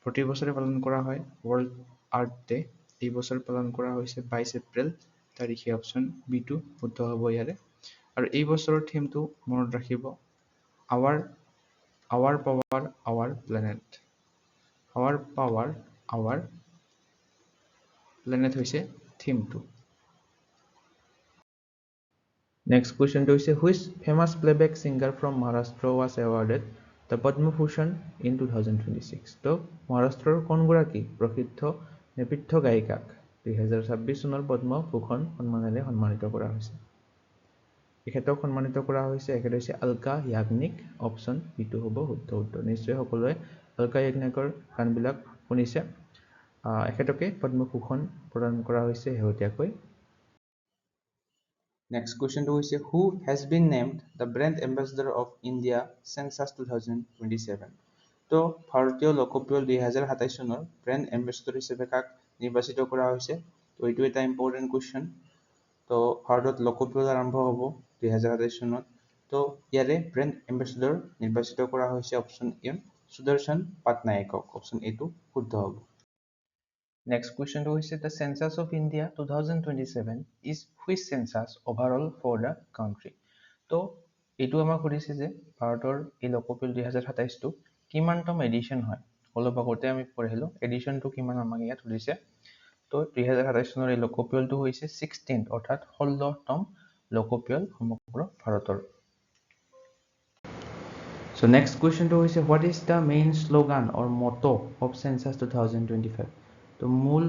প্ৰতি বছৰে পালন কৰা হয়। ৱৰ্ল্ড আৰ্থ ডে এই বছৰ পালন কৰা হৈছে 22 এপ্ৰিল তাৰিখে। অপশ্যন বিটো শুদ্ধ হ'ব ইয়াৰে। আৰু এই বছৰৰ থিমটো মনত ৰাখিব our power our planet. Our power our planet হৈছে থিমটো। নেক্সট কুৱেশ্যনটো হৈছে which famous playback singer from Maharashtra was awarded the Padma Bhushan in 2026? তো মহাৰাষ্ট্ৰৰ কোনগৰাকী প্ৰসিদ্ধ নেপথ্য গায়িকাক 2026 চনৰ পদ্মভূষণ সন্মানেৰে সন্মানিত কৰা হৈছে? এখেতক সন্মানিত কৰা হৈছে। এখেত হৈছে আলকা য়াগনিক। অপশ্যন বিটো হ'ব শুদ্ধ উত্তৰ। নিশ্চয় সকলোৱে আলকা য়াগনিকৰ গানবিলাক শুনিছে। এখেতকে পদ্মভূষণ প্ৰদান কৰা হৈছে শেহতীয়াকৈ। নেক্সট কুৱেশ্যনটো হৈছে who has been named the brand ambassador of India census 2027? তো ভাৰতীয় লোকপিয়ল 2027 চনৰ ব্ৰেণ্ড এম্বেছাডৰ হিচাপে কাক নিৰ্বাচিত কৰা হৈছে? তো এইটো এটা ইম্পৰ্টেণ্ট কুৱেশ্যন। তো ভাৰতত লোকপিয়ল আৰম্ভ হ'ব 2027 চনত। তো ইয়াৰে ব্ৰেণ্ড এম্বেছাডৰ নিৰ্বাচিত কৰা হৈছে অপশ্যন এ সুদৰ্শন পাটনায়কক। অপশ্যন এটো শুদ্ধ হ'ব। Next question to is the census of India 2027 is which census overall for the country? তো এইটো আমাক সুধিছে যে ভাৰতৰ এই লোকপিয়ল 2027 টো কিমানতম এডিশ্যন হয় অলপ আগতে আমি পঢ়িলো এডিশ্যনটো কিমান আমাক ইয়াত সুধিছে তো 2027 চনৰ এই লোকপিয়লটো হৈছে 16th অৰ্থাৎ 16তম লোকপিয়ল সমগ্ৰ ভাৰতৰ So next question to is what is the main slogan or motto of census 2025? তো মূল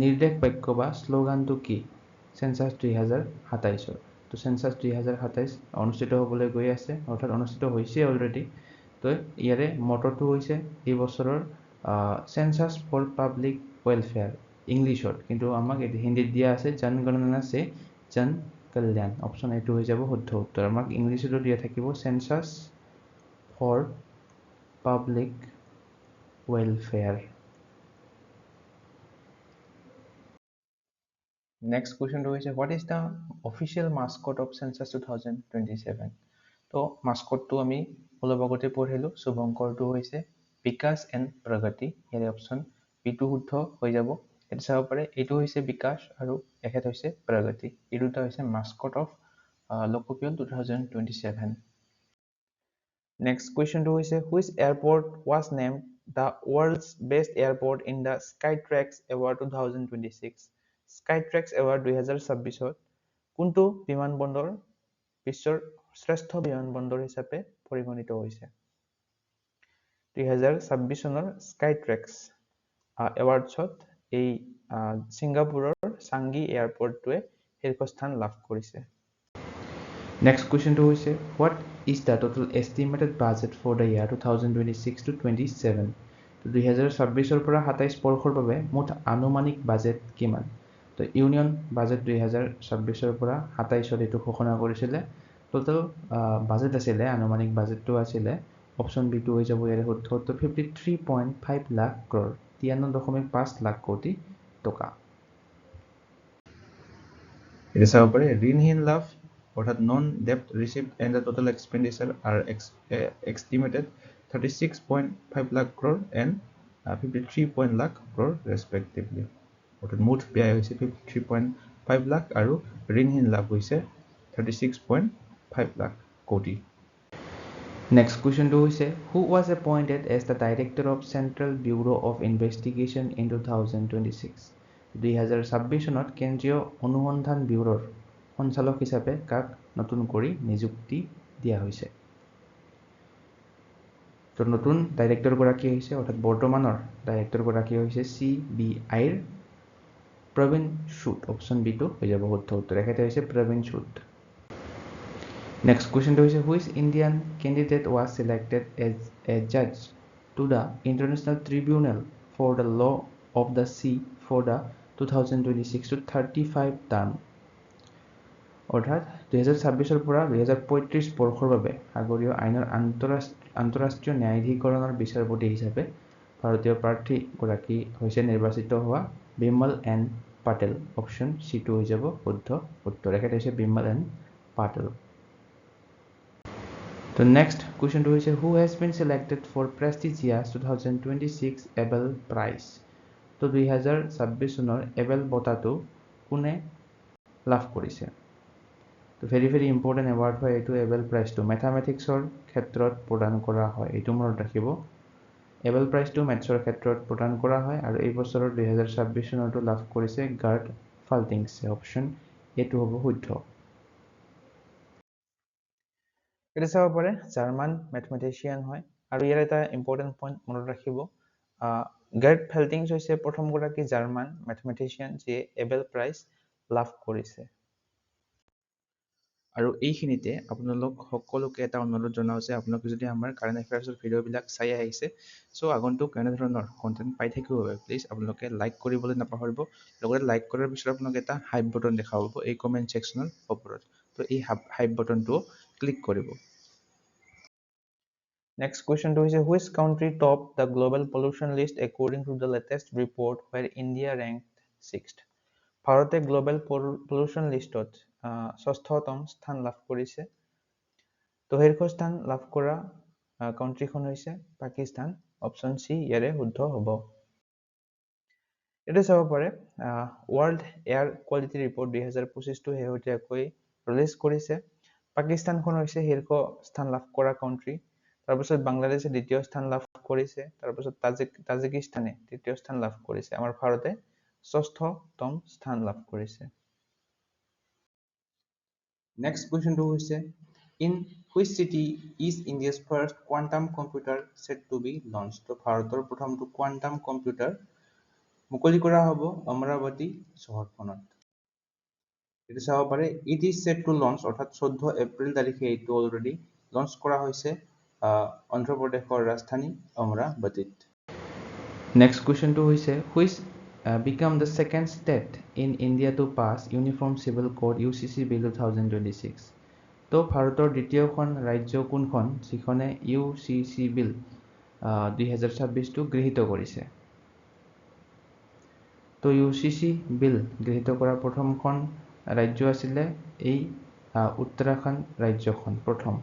নিৰ্দেশ বাক্য বা শ্লোগানটো কি সেন্সাস 2027 তো সেন্সাস 2027 অনুষ্ঠিত হ'বলৈ গৈ আছে অৰ্থাৎ অনুষ্ঠিত হৈছে অলৰেডি তো ইয়াৰে মটৰটো হৈছে এই বছৰৰ সেন্সাস ফৰ পাব্লিক ওয়েলফেয়াৰ ইংলিছত কিন্তু আমাক হিন্দীত দিয়া আছে জন গণনা সে জন কল্যাণ অপশ্যন এইটো হৈ যাব শুদ্ধ উত্তৰ আমাক ইংলিছতো দিয়া থাকিব census for public welfare. Next question is what is the official mascot of census 2027? তো mascot আমি অলপ আগতে পঢ়িলো শুভঙ্কৰটো হৈছে বিকাশ এণ্ড প্ৰগতি ইয়াৰে অপশ্যন বিটো শুদ্ধ হৈ যাব এটা চাব পাৰে এইটো হৈছে বিকাশ আৰু এখেত হৈছে প্ৰগতি এই দুটা হৈছে mascot of লোকপিয়ল 2027. Next question to is which airport was named the world's best airport in the Skytrax Award 2026? Skytrax Award 2026 কোনটো বিমানবন্দৰ বিশ্বৰ শ্ৰেষ্ঠ বিমানবন্দৰ হিচাপে পৰিগণিত হৈছে 2026 চনৰ Skytrax এৱাৰ্ডছত এই ছিংগাপুৰৰ চাংগি এয়াৰপৰ্টটোৱে শীৰ্ষস্থান লাভ কৰিছে Next question to is what is the total estimated budget for the year 2026 to 27? তো 2026 পৰা 27 বৰ্ষৰ বাবে মুঠ আনুমানিক বাজেট কিমান তো ইউনিয়ন বাজেট 2026 পৰা 27 এটো ঘোষণা কৰিছিলে টোটাল বাজেট আছিলে আনুমানিক বাজেটটো আছিলে অপশ্যন বি টো হৈ যাব ইয়াৰে শুদ্ধ উত্তৰ 53.5 লাখ ক্ৰ'ৰ 53.5 লাখ কোটি টকা এটা চাব পাৰে ঋণহীন লাভ অৰ্থাৎ নন ডেপ্ট received and the total expenditure are estimated 36.5 lakh crore and 53 lakh crore respectively অৰ্থাৎ মুঠ ব্যয় হৈছে 53.5 লাখ আৰু ঋণহীন লাভ হৈছে 36.5 লাখ কোটি Next question to is who was appointed as the director of Central Bureau of Investigation in 2026? 2026 চনত কেন্দ্ৰীয় অনুসন্ধান ব্যুৰৰ সঞ্চালক হিচাপে কাক নতুন কৰি নিযুক্তি দিয়া হৈছে তো নতুন ডাইৰেক্টৰ গৰাকী হৈছে অৰ্থাৎ বৰ্তমানৰ ডাইৰেক্টৰ গৰাকী হৈছে CBIৰ প্ৰবীণ সুদ অপশ্যন বি টো হৈ যাব শুদ্ধ উত্তৰ এখেতে হৈছে প্ৰবীণ সুদ Next question to is which Indian candidate was selected as a judge to the International Tribunal for the Law of the Sea for the 2026 to 35 term অৰ্থাৎ 2026 পৰা 2035 বৰ্ষৰ বাবে সাগৰীয় আইনৰ আন্তঃৰাষ্ট্ৰীয় ন্যায়াধিকৰণৰ বিচাৰপতি হিচাপে ভাৰতীয় প্ৰাৰ্থী গৰাকী হৈছে নিৰ্বাচিত হোৱা বিমল এন পাটেল অপশ্যন সি টো হৈ যাব শুদ্ধ উত্তৰ এখেত হৈছে Bimal N Patel The next question to is who has been selected for prestigious 2026 Abel Prize? তো 2026 চনৰ এবেল বঁটাটো কোনে লাভ কৰিছে তো ভেৰি ইম্পৰ্টেণ্ট এৱাৰ্ড হয় এইটো এবেল প্ৰাইজটো মেথামেটিক্সৰ ক্ষেত্ৰত প্ৰদান কৰা হয় এইটো মনত ৰাখিব এবেল প্ৰাইজটো মেথছৰ ক্ষেত্ৰত প্ৰদান কৰা হয় আৰু এই বছৰৰ 2026 চনৰটো লাভ কৰিছে গাৰ্ড ফাল্টিংছে অপশ্যন এইটো হ'ব শুদ্ধ এটা চাব পাৰে জাৰ্মান মেথমেটিচিয়ান হয় আৰু ইয়াৰ এটা ইম্পৰ্টেণ্ট পইণ্ট মনত ৰাখিব গাৰ্ড ফাল্টিংছ হৈছে প্ৰথমগৰাকী জাৰ্মান মেথমেটিচিয়ান যিয়ে এবেল প্ৰাইজ লাভ কৰিছে আৰু এইখিনিতে আপোনালোক সকলোকে এটা অনুৰোধ জনাওঁ যে আপোনালোকে যদি আমাৰ কাৰেণ্ট এফেয়াৰ্ছৰ ভিডিঅ'বিলাক চাই আহিছে চ' আগন্তুক এনেধৰণৰ কণ্টেণ্ট পাই থাকিব বাবে প্লিজ আপোনালোকে লাইক কৰিবলৈ নাপাহৰিব লগতে লাইক কৰাৰ পিছত আপোনালোকে এটা হাইপ বটন দেখা পাব এই কমেণ্ট ছেকশ্যনৰ ওপৰত তো এই হাইপ বটনটো ক্লিক কৰিব Next question to is which country topped the global pollution list according to the latest report where India ranked 6th? ভাৰতে গ্লোবেল পলিউশ্যন লিষ্টত ষষ্ঠতম স্থান লাভ কৰিছে তো শীৰ্ষস্থান লাভ কৰা কাউন্ট্ৰিখন হৈছে পাকিস্তান অপশ্যন সি ইয়াৰে শুদ্ধ হ'ব এটা চাব পাৰে ৱৰ্ল্ড এয়াৰ কোৱালিটি ৰিপৰ্ট 2025টো শেহতীয়াকৈ ৰিলিজ কৰিছে। পাকিস্তানখন হৈছে শীৰ্ষ স্থান লাভ কৰা কাউণ্ট্ৰি। তাৰপিছত বাংলাদেশে দ্বিতীয় স্থান লাভ কৰিছে। তাৰপিছত তাজিকিস্তানে তৃতীয় স্থান লাভ কৰিছে। আমাৰ ভাৰতে ষষ্ঠতম স্থান লাভ কৰিছে। নেক্সট কুৱেশ্যনটো হৈছে in which city is India's first quantum computer set to be launch. তো ভাৰতৰ প্ৰথমটো কোৱাণ্টাম কম্পিউটাৰ মুকলি কৰা হ'ব অমৰাৱতী চহৰখনত। এইটো চাব পাৰে it is set to launch অৰ্থাৎ 14 এপ্ৰিল তাৰিখে এইটো অলৰেডি লঞ্চ কৰা হৈছে অন্ধ্ৰপ্ৰদেশৰ ৰাজধানী অমৰাৱতীত। নেক্সট কুৱেশ্যনটো হৈছে which become the second state in India to pass Uniform Civil Code UCC Bill 2026. তো ভাৰতৰ দ্বিতীয়খন ৰাজ্য কোনখন যিখনে UCC বিল 2026টো গৃহীত কৰিছে। তো UCC বিল গৃহীত কৰা প্ৰথমখন ৰাজ্য আছিলে এই উত্তৰাখণ্ড ৰাজ্যখন প্ৰথম,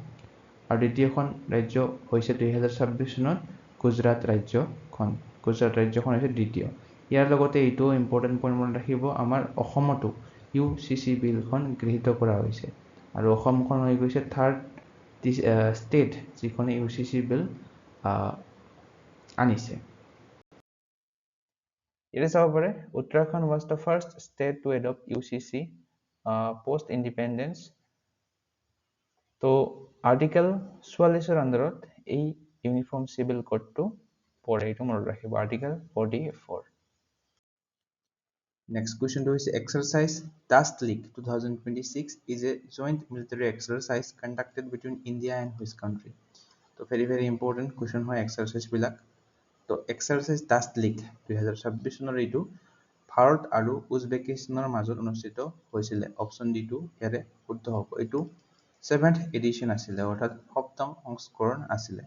আৰু দ্বিতীয়খন ৰাজ্য হৈছে 2026 চনত গুজৰাট ৰাজ্যখন। গুজৰাট ৰাজ্যখন হৈছে দ্বিতীয়। ইয়াৰ লগতে এইটোও ইম্পৰ্টেণ্ট পইণ্ট মনত ৰাখিব, আমাৰ অসমতো UCC বিলখন গৃহীত কৰা হৈছে, আৰু অসমখন হৈ গৈছে থাৰ্ড ষ্টেট যিখনে UCC বিল আনিছে। এটা চাব পাৰে Uttarakhand was the first state to adopt UCC post independence. তো আৰ্টিকেল 44ৰ আণ্ডাৰত এই ইউনিফৰ্ম চিভিল কোডটো পৰে, এইটো মনত ৰাখিব, আৰ্টিকেল 44। নেক্সট কুৱেশ্যনটো হৈছে exercise dust league 2026 is a joint military exercise conducted between India and which country? তো ভেৰি ইম্পৰ্টেণ্ট কুৱেশ্যন হয় এক্সাৰচাইজবিলাক। তো এক্সাৰচাইজ ডাষ্ট লীগ 2026 চনৰ এইটো ভাৰত আৰু উজবেকিস্তানৰ মাজত অনুষ্ঠিত হৈছিলে। অপশ্যন ডিটো ইয়াৰে শুদ্ধ হ'ব। এইটো 7th এডিশ্যন আছিলে, অৰ্থাৎ 7ম সংস্কৰণ আছিলে।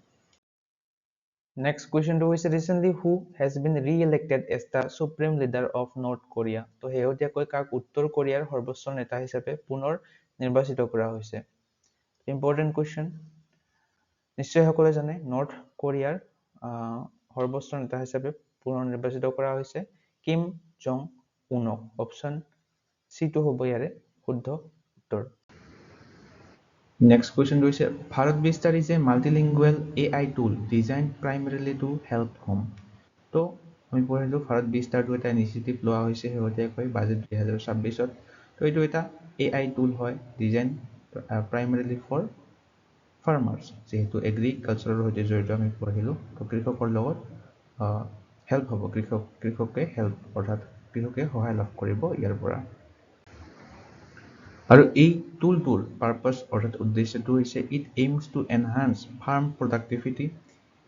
নেক্সট কুৱেশ্যনটো হৈছে recently who has been re-elected as the supreme leader of North Korea. তো শেহতীয়াকৈ কাক উত্তৰ কোৰিয়াৰ সৰ্বোচ্চ নেতা হিচাপে পুনৰ নিৰ্বাচিত কৰা হৈছে। ইম্পৰ্টেণ্ট কুৱেশ্যন, নিশ্চয় সকলোৱে জানে নৰ্থ কোৰিয়াৰ সৰ্বোচ্চ নেতা হিচাপে পুনৰ নিৰ্বাচিত কৰা হৈছে কিম জং উনক। অপশ্যন চিটো হ'ব ইয়াৰে শুদ্ধ উত্তৰ। নেক্সট কুৱেশ্যনটো হৈছে Bharat Vistaar is a multilingual AI tool designed primarily to help home. তো আমি পঢ়িলোঁ ভাৰত বিস্তাৰটো এটা ইনিচিয়েটিভ লোৱা হৈছে শেহতীয়াকৈ বাজেট 2026ত। তো এইটো এটা AI টুল হয় ডিজাইন প্ৰাইমেৰিলি ফৰ ফাৰ্মাৰ্ছ, যিহেতু এগ্ৰিকালচাৰৰ সৈতে জড়িত আমি পঢ়িলোঁ। তো কৃষকৰ লগত হেল্প হ'ব, কৃষকে হেল্প অৰ্থাৎ কৃষকে সহায় লাভ কৰিব ইয়াৰ পৰা। আৰু এই টুলটোৰ পাৰ্পাছ অৰ্থাৎ উদ্দেশ্যটো হৈছে it aims to enhance farm productivity,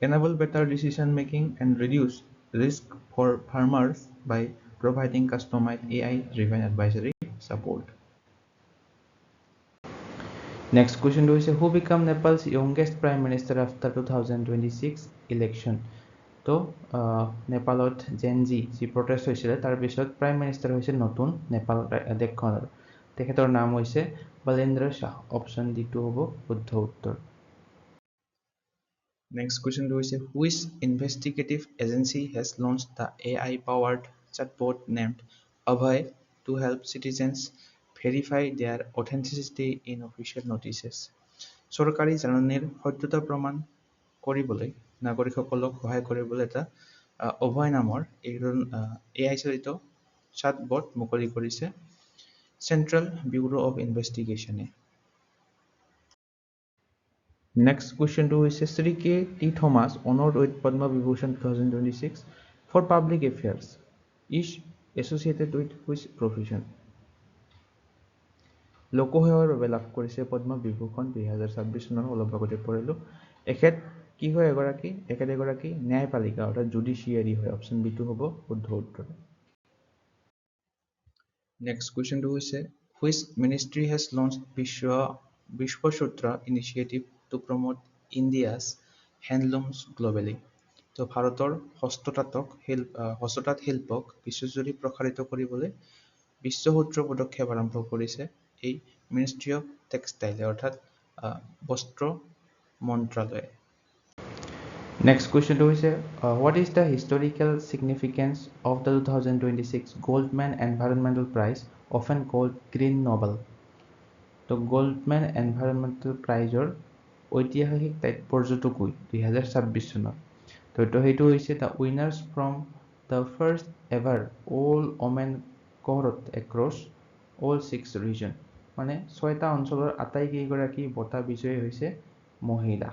enable better decision making and reduce risk for farmers by providing customise AI driven advisory support. Next কুৱেশ্যনটো হৈছে who became Nepal's youngest prime minister after 2026 election. তো নেপালত Gen Z যি protest হৈছিলে তাৰ পিছত prime minister হৈছে নতুন নেপাল দেশখনৰ। তেখেতৰ নাম হৈছে বলেন্দ্ৰ শ্বাহ। অপশ্যন ডিটো হ'ব শুদ্ধ উত্তৰ। নেক্সট কুৱেশ্যনটো হৈছে which investigative agency has launch the AI powered chatbot named Abhay to help citizens verify their authenticity in official notices. চৰকাৰী জাননীৰ সত্যতা প্ৰমাণ কৰিবলৈ নাগৰিকসকলক সহায় কৰিবলৈ এটা অভয় নামৰ এইজন AI চালিত chatbot মুকলি কৰিছে চেণ্ট্ৰেল ব্যুৰো অফ ইনভেষ্টিগেশ্যনে। নেক্সট কুৱেশ্যনটো হৈছে Shri K T Thomas honoured with Padma Vibhushan 2026 for public affairs is associated with which profession. লোকসেৱাৰ বাবে লাভ কৰিছে পদ্ম বিভূষণ 2026 চনৰ অলপ আগতে পঢ়িলোঁ। এখেত কি হয় এখেত এগৰাকী ন্যায়পালিকা অৰ্থাৎ জুডিচিয়াৰী হয়। অপশ্যন বিটো হ'ব শুদ্ধ উত্তৰ। নেক্সট কুৱেশ্যনটো হৈছে which ministry has launch Vishwasutra initiative to promote India's handlooms globally. তো ভাৰতৰ হস্ততাঁত শিল্পক বিশ্বজুৰি প্ৰসাৰিত কৰিবলৈ বিশ্বসূত্ৰ পদক্ষেপ আৰম্ভ কৰিছে এই মিনিষ্ট্ৰী অফ টেক্সটাইল অৰ্থাৎ বস্ত্ৰ মন্ত্ৰালয়ে। Next question to is what is the historical significance of the 2026 Goldman Environmental Prize, often called Green Nobel? তো গোল্ডম্যান এনভাইৰনমেণ্টেল প্ৰাইজৰ ঐতিহাসিক তাৎপৰ্যটো কি 2026 চনত তো সেইটো হৈছে the winners from the first ever all women কোহৰত এক্ৰছ অল 6 ৰিজন মানে 6টা অঞ্চলৰ আটাইকেইগৰাকী বঁটা বিজয়ী হৈছে মহিলা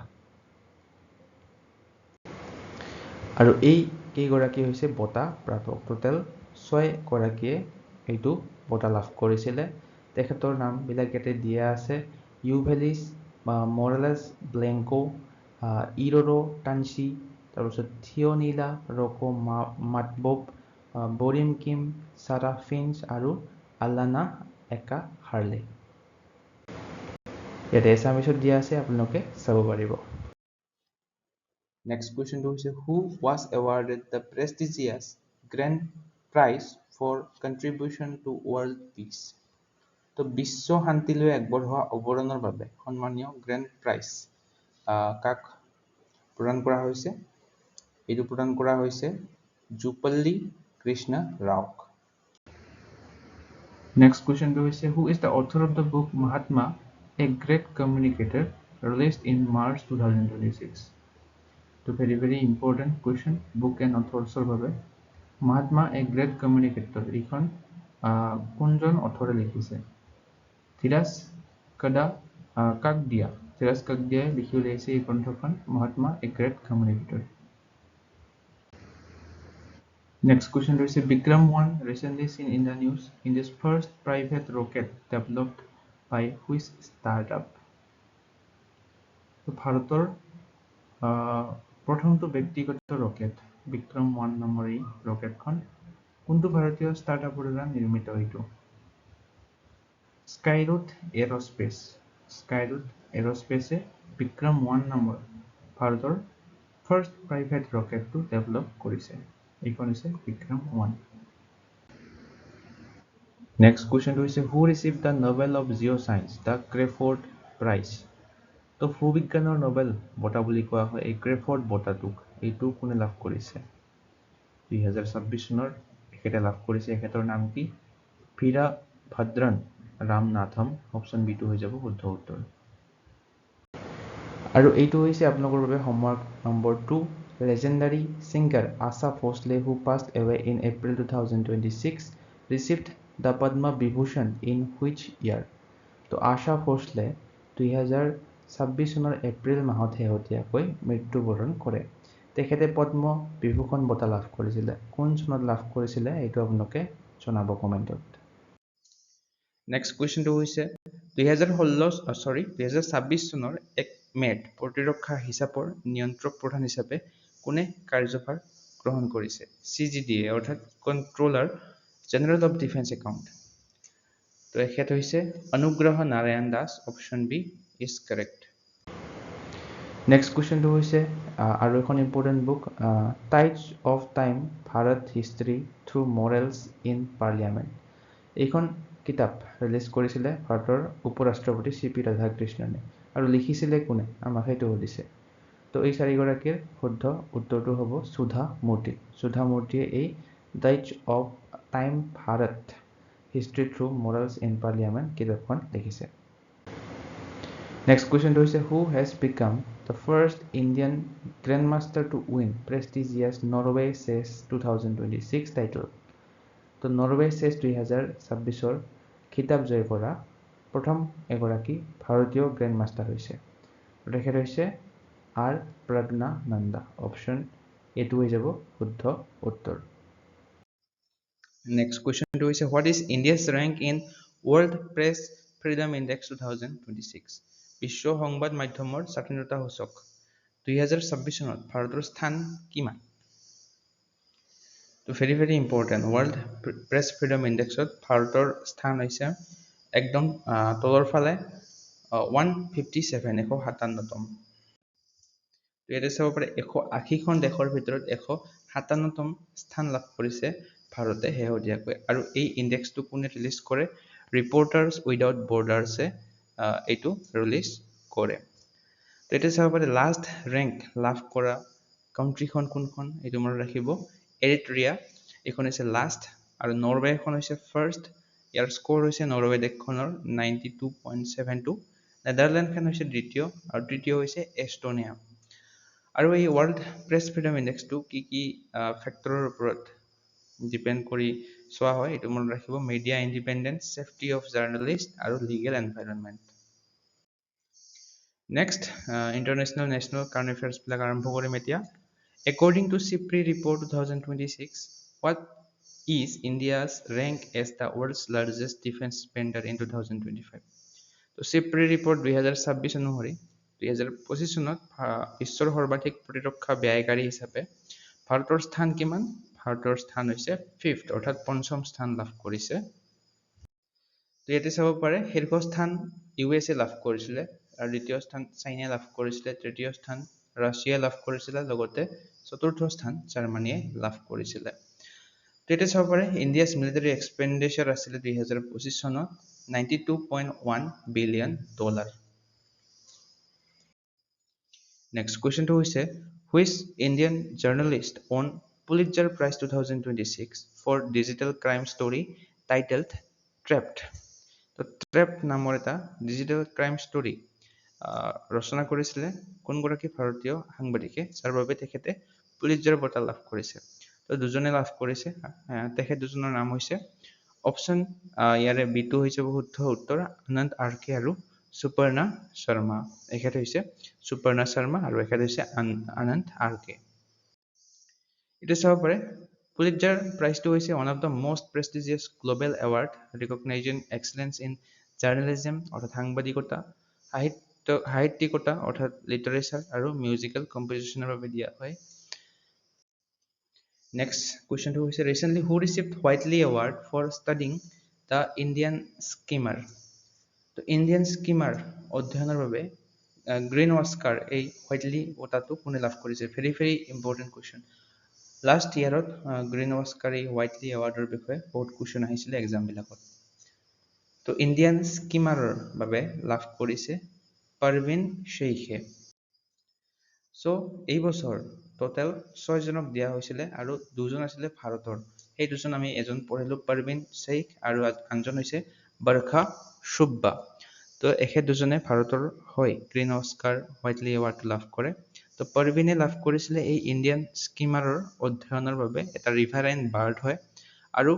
আৰু এই কেইগৰাকী হৈছে বঁটা প্ৰাপক টোটেল 6 গৰাকীয়ে এইটো বঁটা লাভ কৰিছিলে তেখেতৰ নামবিলাক ইয়াতে দিয়া আছে ইউভেলিছ মৰেলেছ ব্লেংকো ইৰৰো টানচি তাৰপিছত থিঅনিলা ৰকো মাটবব বৰিম কিম সাৰা ফিন্স আৰু আলানা একা হাৰ্লে ইয়াতে এছামিছত দিয়া আছে আপোনালোকে চাব পাৰিব Next question is who was awarded the prestigious Grand Prize for contribution to world peace? তো বিশ্ব শান্তিলৈ আগবঢ়োৱা অৱদানৰ বাবে সন্মানীয় গ্ৰেণ্ড প্ৰাইজ কাক প্ৰদান কৰা হৈছে এইটো প্ৰদান কৰা হৈছে Jupally Krishna ৰাওক Next question is who is the author of the book Mahatma, a Great Communicator, released in March 2026? তো very important question book and authors বাবে Mahatma, a Great Communicator এইখন কোনজন অথৰে লিখিছে ধীৰাজ কাকদিয়া ধীৰাজ কাকদিয়াই লিখি উলিয়াইছে এই গ্ৰন্থখন Mahatma a great communicator Next question is Vikram 1 recently seen in the news in this first private rocket developed by which startup? ভাৰতৰ প্ৰথমটো ব্যক্তিগত ৰকেট বিক্ৰম 1 নম্বৰ এই ৰকেটখন কোনটো ভাৰতীয় ষ্টাৰ্টআপৰ দ্বাৰা নিৰ্মিত এইটো স্কাইৰুট এৰোস্পেচে বিক্ৰম 1 নম্বৰ ভাৰতৰ ফাৰ্ষ্ট প্ৰাইভেট ৰকেটটো ডেভেলপ কৰিছে এইখন হৈছে Vikram 1 Next question is who received the Nobel of Geoscience, the Crawford Prize? তো ভূবিজ্ঞানৰ নোবেল বঁটা বুলি কোৱা হয় এই ক্ৰেফৰ্ড বঁটাটোক এইটো কোনে লাভ কৰিছে 2026 চনৰ এখেতে লাভ কৰিছে এখেতৰ নাম কি ভীৰা ভদ্ৰন ৰামনাথম অপচন বি টো হৈ যাব শুদ্ধ উত্তৰ আৰু এইটো হৈছে আপোনালোকৰ বাবে homework number 2 legendary singer Asha Bhosle who passed away in April 2026 received the Padma Vibhushan in which year? তো Asha Bhosle 2026 চনৰ এপ্ৰিল মাহত শেহতীয়াকৈ মৃত্যুবৰণ কৰে তেখেতে পদ্ম বিভূষণ বঁটা লাভ কৰিছিলে কোন চনত লাভ কৰিছিলে এইটো আপোনালোকে জনাব কমেণ্টত নেক্সট কুৱেশ্যনটো হৈছে 2026 চনৰ 1 মেত প্ৰতিৰক্ষা হিচাপৰ নিয়ন্ত্ৰক প্ৰধান হিচাপে কোনে কাৰ্যভাৰ গ্ৰহণ কৰিছে CGDA অৰ্থাৎ controller general of defence account তো এখেত হৈছে Anugrah Narayan Das option B is correct next কুৱেশ্যনটো হৈছে আৰু এখন important book tides of time Bharat history through murals in parliament এইখন কিতাপ ৰিলিজ কৰিছিলে ভাৰতৰ উপৰাষ্ট্ৰপতি CP ৰাধাকৃষ্ণনে আৰু লিখিছিলে কোনে আমাক সেইটো সুধিছে তো এই চাৰিগৰাকীৰ শুদ্ধ উত্তৰটো হ'ব সুধা মূৰ্তিয়ে এই tides of time Bharat history through murals in parliament কিতাপখন লিখিছে Next question is who has become the first Indian Grandmaster to win prestigious Norway Chess 2026 title? তো Norway Chess 2026 খিতাপ জয় কৰা প্ৰথম এগৰাকী ভাৰতীয় গ্ৰেণ্ডমাষ্টাৰ হৈছে তেখেত হৈছে আৰ প্ৰজ্ঞা নন্দা অপচন এটো হৈ যাব শুদ্ধ উত্তৰ Next question is what is India's rank in World Press Freedom Index 2026? বিশ্ব সংবাদ মাধ্যমৰ স্বাধীনতা সূচক 2026 চনত ভাৰতৰ স্থান কিমান তো very important World Press Freedom Indexত ভাৰতৰ স্থান হৈছে একদম তলৰ ফালে 157 157তম তো ইয়াতে চাব পাৰে 180 খন দেশৰ ভিতৰত 157তম স্থান লাভ কৰিছে ভাৰতে শেহতীয়াকৈ আৰু এই ইনডেক্সটো কোনে ৰিলিজ কৰে ৰিপৰ্টাৰ্ছ উইদাউট বৰ্ডাৰ্ছে এইটো ৰিলিজ কৰে তো এটা চাব পাৰে লাষ্ট ৰেংক লাভ কৰা কাউন্ট্ৰিখন কোনখন এইটো মনত ৰাখিব এৰিট্ৰিয়া এইখন হৈছে লাষ্ট আৰু নৰৱে এখন হৈছে ফাৰ্ষ্ট ইয়াৰ স্কোৰ হৈছে নৰৱে দেশখনৰ 92.72 নেদাৰলেণ্ডখন হৈছে দ্বিতীয় আৰু তৃতীয় হৈছে এষ্টনিয়া আৰু এই ৱৰ্ল্ড প্ৰেছ ফ্ৰীডম ইণ্ডেক্সটো কি ফেক্টৰৰ ওপৰত ডিপেণ্ড কৰি চোৱা হয় এইটো মনত ৰাখিব media independence safety of journalist আৰু legal environment next international national current এফেয়াৰ্ছবিলাক আৰম্ভ কৰিম এতিয়া According to CIPRI report 2026, what is India's rank as the world's largest defense spender in 2025? তো CIPRI report 2026 অনুসৰি 2025 চনত বিশ্বৰ সৰ্বাধিক প্ৰতিৰক্ষা ব্যয়কাৰী হিচাপে ভাৰতৰ স্থান কিমান ভাৰতৰ স্থান হৈছে 5th অৰ্থাৎ পঞ্চম স্থান লাভ কৰিছে তো ইয়াতে চাব পাৰে শীৰ্ষস্থান USA লাভ কৰিছিলে আৰু দ্বিতীয় স্থান চাইনা লাভ কৰিছিলে তৃতীয় স্থান ৰাছিয়া লাভ কৰিছিলে লগতে চতুৰ্থ স্থান জাৰ্মানীয়ে লাভ কৰিছিলে তেতিয়া চাব পাৰে ইণ্ডিয়াছ মিলিটাৰী এক্সপেণ্ডিচাৰ আছিলে 2025 চনত $92.1 billion নেক্সট কোৱেশ্চনটো হৈছে which Indian journalist won Pulitzer Prize 2026 for digital crime story titled Trapped তো Trapped নামৰ এটা ডিজিটেল ক্ৰাইম ষ্টৰী ৰচনা কৰিছিলে কোনগৰাকী ভাৰতীয় সাংবাদিকে যাৰ বাবে তেখেতে পুলিটজাৰ বঁটা লাভ কৰিছে তো দুজনে লাভ কৰিছে তেখেত দুজনৰ নাম হৈছে অপচন ইয়াৰে বিটো হৈছে শুদ্ধ উত্তৰ আনন্দ আৰকে আৰু সুপৰ্ণা শৰ্মা এখেত হৈছে সুপৰ্ণা শৰ্মা আৰু এখেত হৈছে আনন্দ আৰকে এটা চাব পাৰে পুলিটজাৰ প্ৰাইজটো হৈছে one of the most prestigious global award recognising excellence in journalism অৰ্থাৎ সাংবাদিকতা সাহিত্যিকতা অৰ্থাৎ লিটাৰেচাৰ আৰু মিউজিকেল কম্পজিশনৰ বাবে দিয়া হয় নেক্সট কোৱেশ্চনটো হৈছে recently who received Whitley award for studying the Indian skimmer তো ইণ্ডিয়ান স্কিমাৰ অধ্যয়নৰ বাবে গ্ৰীণ অস্কাৰ এই হোৱাইটলি বঁটাটো কোনে লাভ কৰিছে very very important question last ইয়াৰত গ্ৰীণ অস্কাৰ এই হোৱাইটলি এৱাৰ্ডৰ বিষয়ে বহুত কুৱেশ্যন আহিছিলে এক্সামবিলাকত তো ইণ্ডিয়ান স্কিমাৰৰ বাবে লাভ কৰিছে পাৰভিন শ্বেইখে চ' এই বছৰ টোটেল 6 জনক দিয়া হৈছিলে আৰু দুজন আছিলে ভাৰতৰ সেই দুজন আমি এজন পঢ়িলো পাৰভিন শ্বেইখ আৰু আনজন হৈছে বৰখা সুব্বা তো এখেত দুজনে ভাৰতৰ হয় গ্ৰীণ অস্কাৰ হোৱাইটলি এৱাৰ্ডটো লাভ কৰে তো পাৰভিনে লাভ কৰিছিলে এই ইণ্ডিয়ান স্কিমাৰৰ অধ্যয়নৰ বাবে এটা ৰিভাৰাইন বাৰ্ড হয় আৰু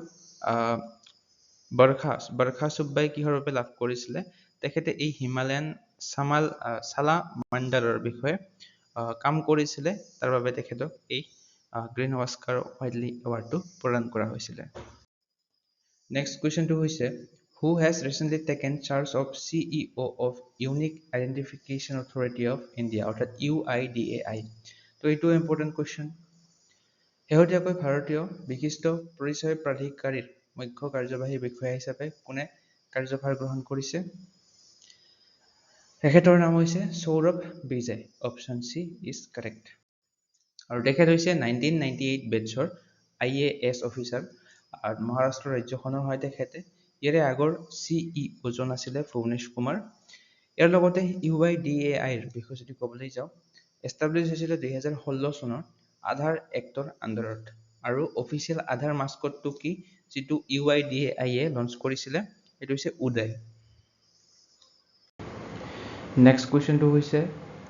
বৰখা সুব্বাই কিহৰ বাবে লাভ কৰিছিলে তেখেতে এই হিমালয়ান সালামাণ্ডাৰৰ বিষয়ে কাম কৰিছিলে তাৰ বাবে তেখেতক এই গ্ৰীণ অস্কাৰ হোৱাইটলি এৱাৰ্ডটো প্ৰদান কৰা হৈছিলে নেক্সট কুৱেশ্যনটো হৈছে who has recently taken charge of CEO of Unique Identification Authority of India অৰ্থাৎ UIDAI তো এইটো ইম্পৰ্টেণ্ট কুৱেশ্যন শেহতীয়াকৈ ভাৰতীয় বিশিষ্ট পৰিচয় প্ৰাধিকাৰীৰ মুখ্য কাৰ্যবাহী বিষয়া হিচাপে কোনে কাৰ্যভাৰ গ্ৰহণ কৰিছে তেখেতৰ নাম হৈছে সৌৰভ বিজয় অপশ্যন চি ইজ কাৰেক্ট আৰু তেখেত হৈছে 1998 বেটছৰ IAS অফিচাৰ আৰু মহাৰাষ্ট্ৰ ৰাজ্যখনৰ হয় তেখেতে ইয়াৰে আগৰ CEO জন আছিলে ভুৱনেশ কুমাৰ ইয়াৰ লগতে UIDAI ৰ বিষয়ে যদি ক'বলৈ যাওঁ এষ্টাব্লিছ হৈছিলে 2016 চনৰ আধাৰ এক্টৰ আণ্ডাৰত আৰু অফিচিয়েল আধাৰ মাস্কটটো কি যিটো UIDAI এ লঞ্চ কৰিছিলে এইটো হৈছে উদয় নেক্সট কুৱেশ্যনটো হৈছে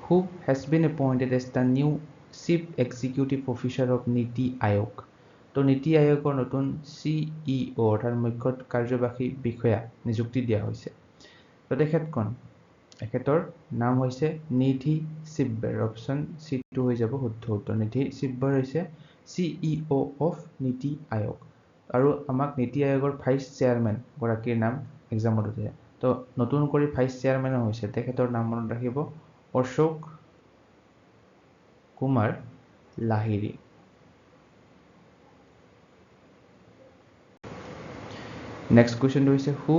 who has been appointed as the new chief executive officer of নীতি আয়োগ তো নীতি আয়োগৰ নতুন CEO অৰ্থাৎ মুখ্য কাৰ্যবাহী বিষয়া নিযুক্তি দিয়া হৈছে তো তেখেত কোন এখেতৰ নাম হৈছে নিধি সিব্বৰ অপশ্যন C2 হৈ যাব শুদ্ধ উত্তৰ নিধি সিব্বৰ হৈছে CEO of নীতি আয়োগ আৰু আমাক নীতি আয়োগৰ ভাইচ চেয়াৰমেন গৰাকীৰ নাম এক্সামত উঠে তো নতুন কৰি ভাইচ চেয়াৰমেন হৈছে তেখেতৰ নাম মনত ৰাখিব অশোক কুমাৰ লাহিৰি নেক্সট কুৱেশ্যনটো হৈছে who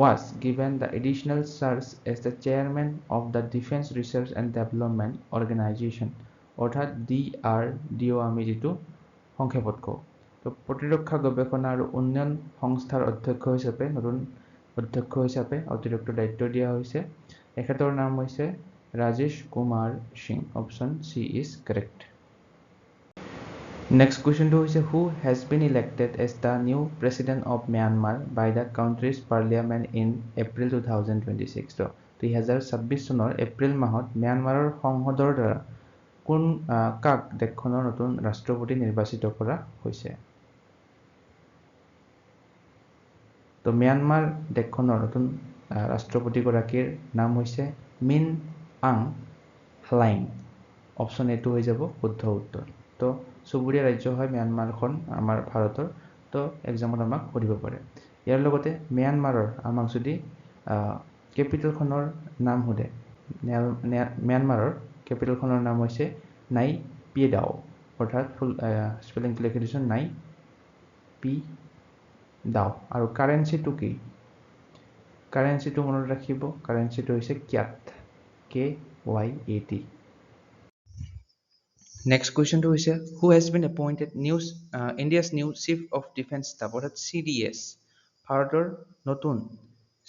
was given the additional charge as the chairman of the Defense Research and Development Organization অৰ্থাৎ DRDO আমি যেটো সংক্ষেপত কওঁ তো প্ৰতিৰক্ষা গৱেষণা আৰু উন্নয়ন সংস্থাৰ অধ্যক্ষ হিচাপে নতুন অধ্যক্ষ হিচাপে অতিৰিক্ত দায়িত্ব দিয়া হৈছে এখেতৰ নাম হৈছে Rajesh Kumar Singh option C is correct Next question to is who has been elected as the new president of Myanmar by the country's parliament in April 2026. তো 2026 চনৰ এপ্ৰিল মাহত ম্যানমাৰৰ সংসদৰ দ্বাৰা কোন কাক দেশখনৰ নতুন ৰাষ্ট্ৰপতি নিৰ্বাচিত কৰা হৈছে। তো ম্যানমাৰ দেশখনৰ নতুন ৰাষ্ট্ৰপতিগৰাকীৰ নাম হৈছে মিন আং হ্লাইং। অপশ্যন এ টো হৈ যাব শুদ্ধ উত্তৰ। তো চুবুৰীয়া ৰাজ্য হয় ম্যানমাৰখন আমাৰ ভাৰতৰ। তো এক্সামত আমাক সুধিব পাৰে। ইয়াৰ লগতে ম্যানমাৰৰ আমাক যদি কেপিটেলখনৰ নাম সোধে, ম্যানমাৰৰ কেপিটেলখনৰ নাম হৈছে নাই পিডাও, অৰ্থাৎ ফুল স্পেলিংটো লিখি দিছোঁ নাই পি দাও। আৰু কাৰেঞ্চিটো কি? কাৰেঞ্চিটো মনত ৰাখিব, কাৰেঞ্চিটো হৈছে cat, KYAT। Next question to is who has been appointed India's new Chief of Defence Staff অর্থাৎ CDS ভাৰতৰ নতুন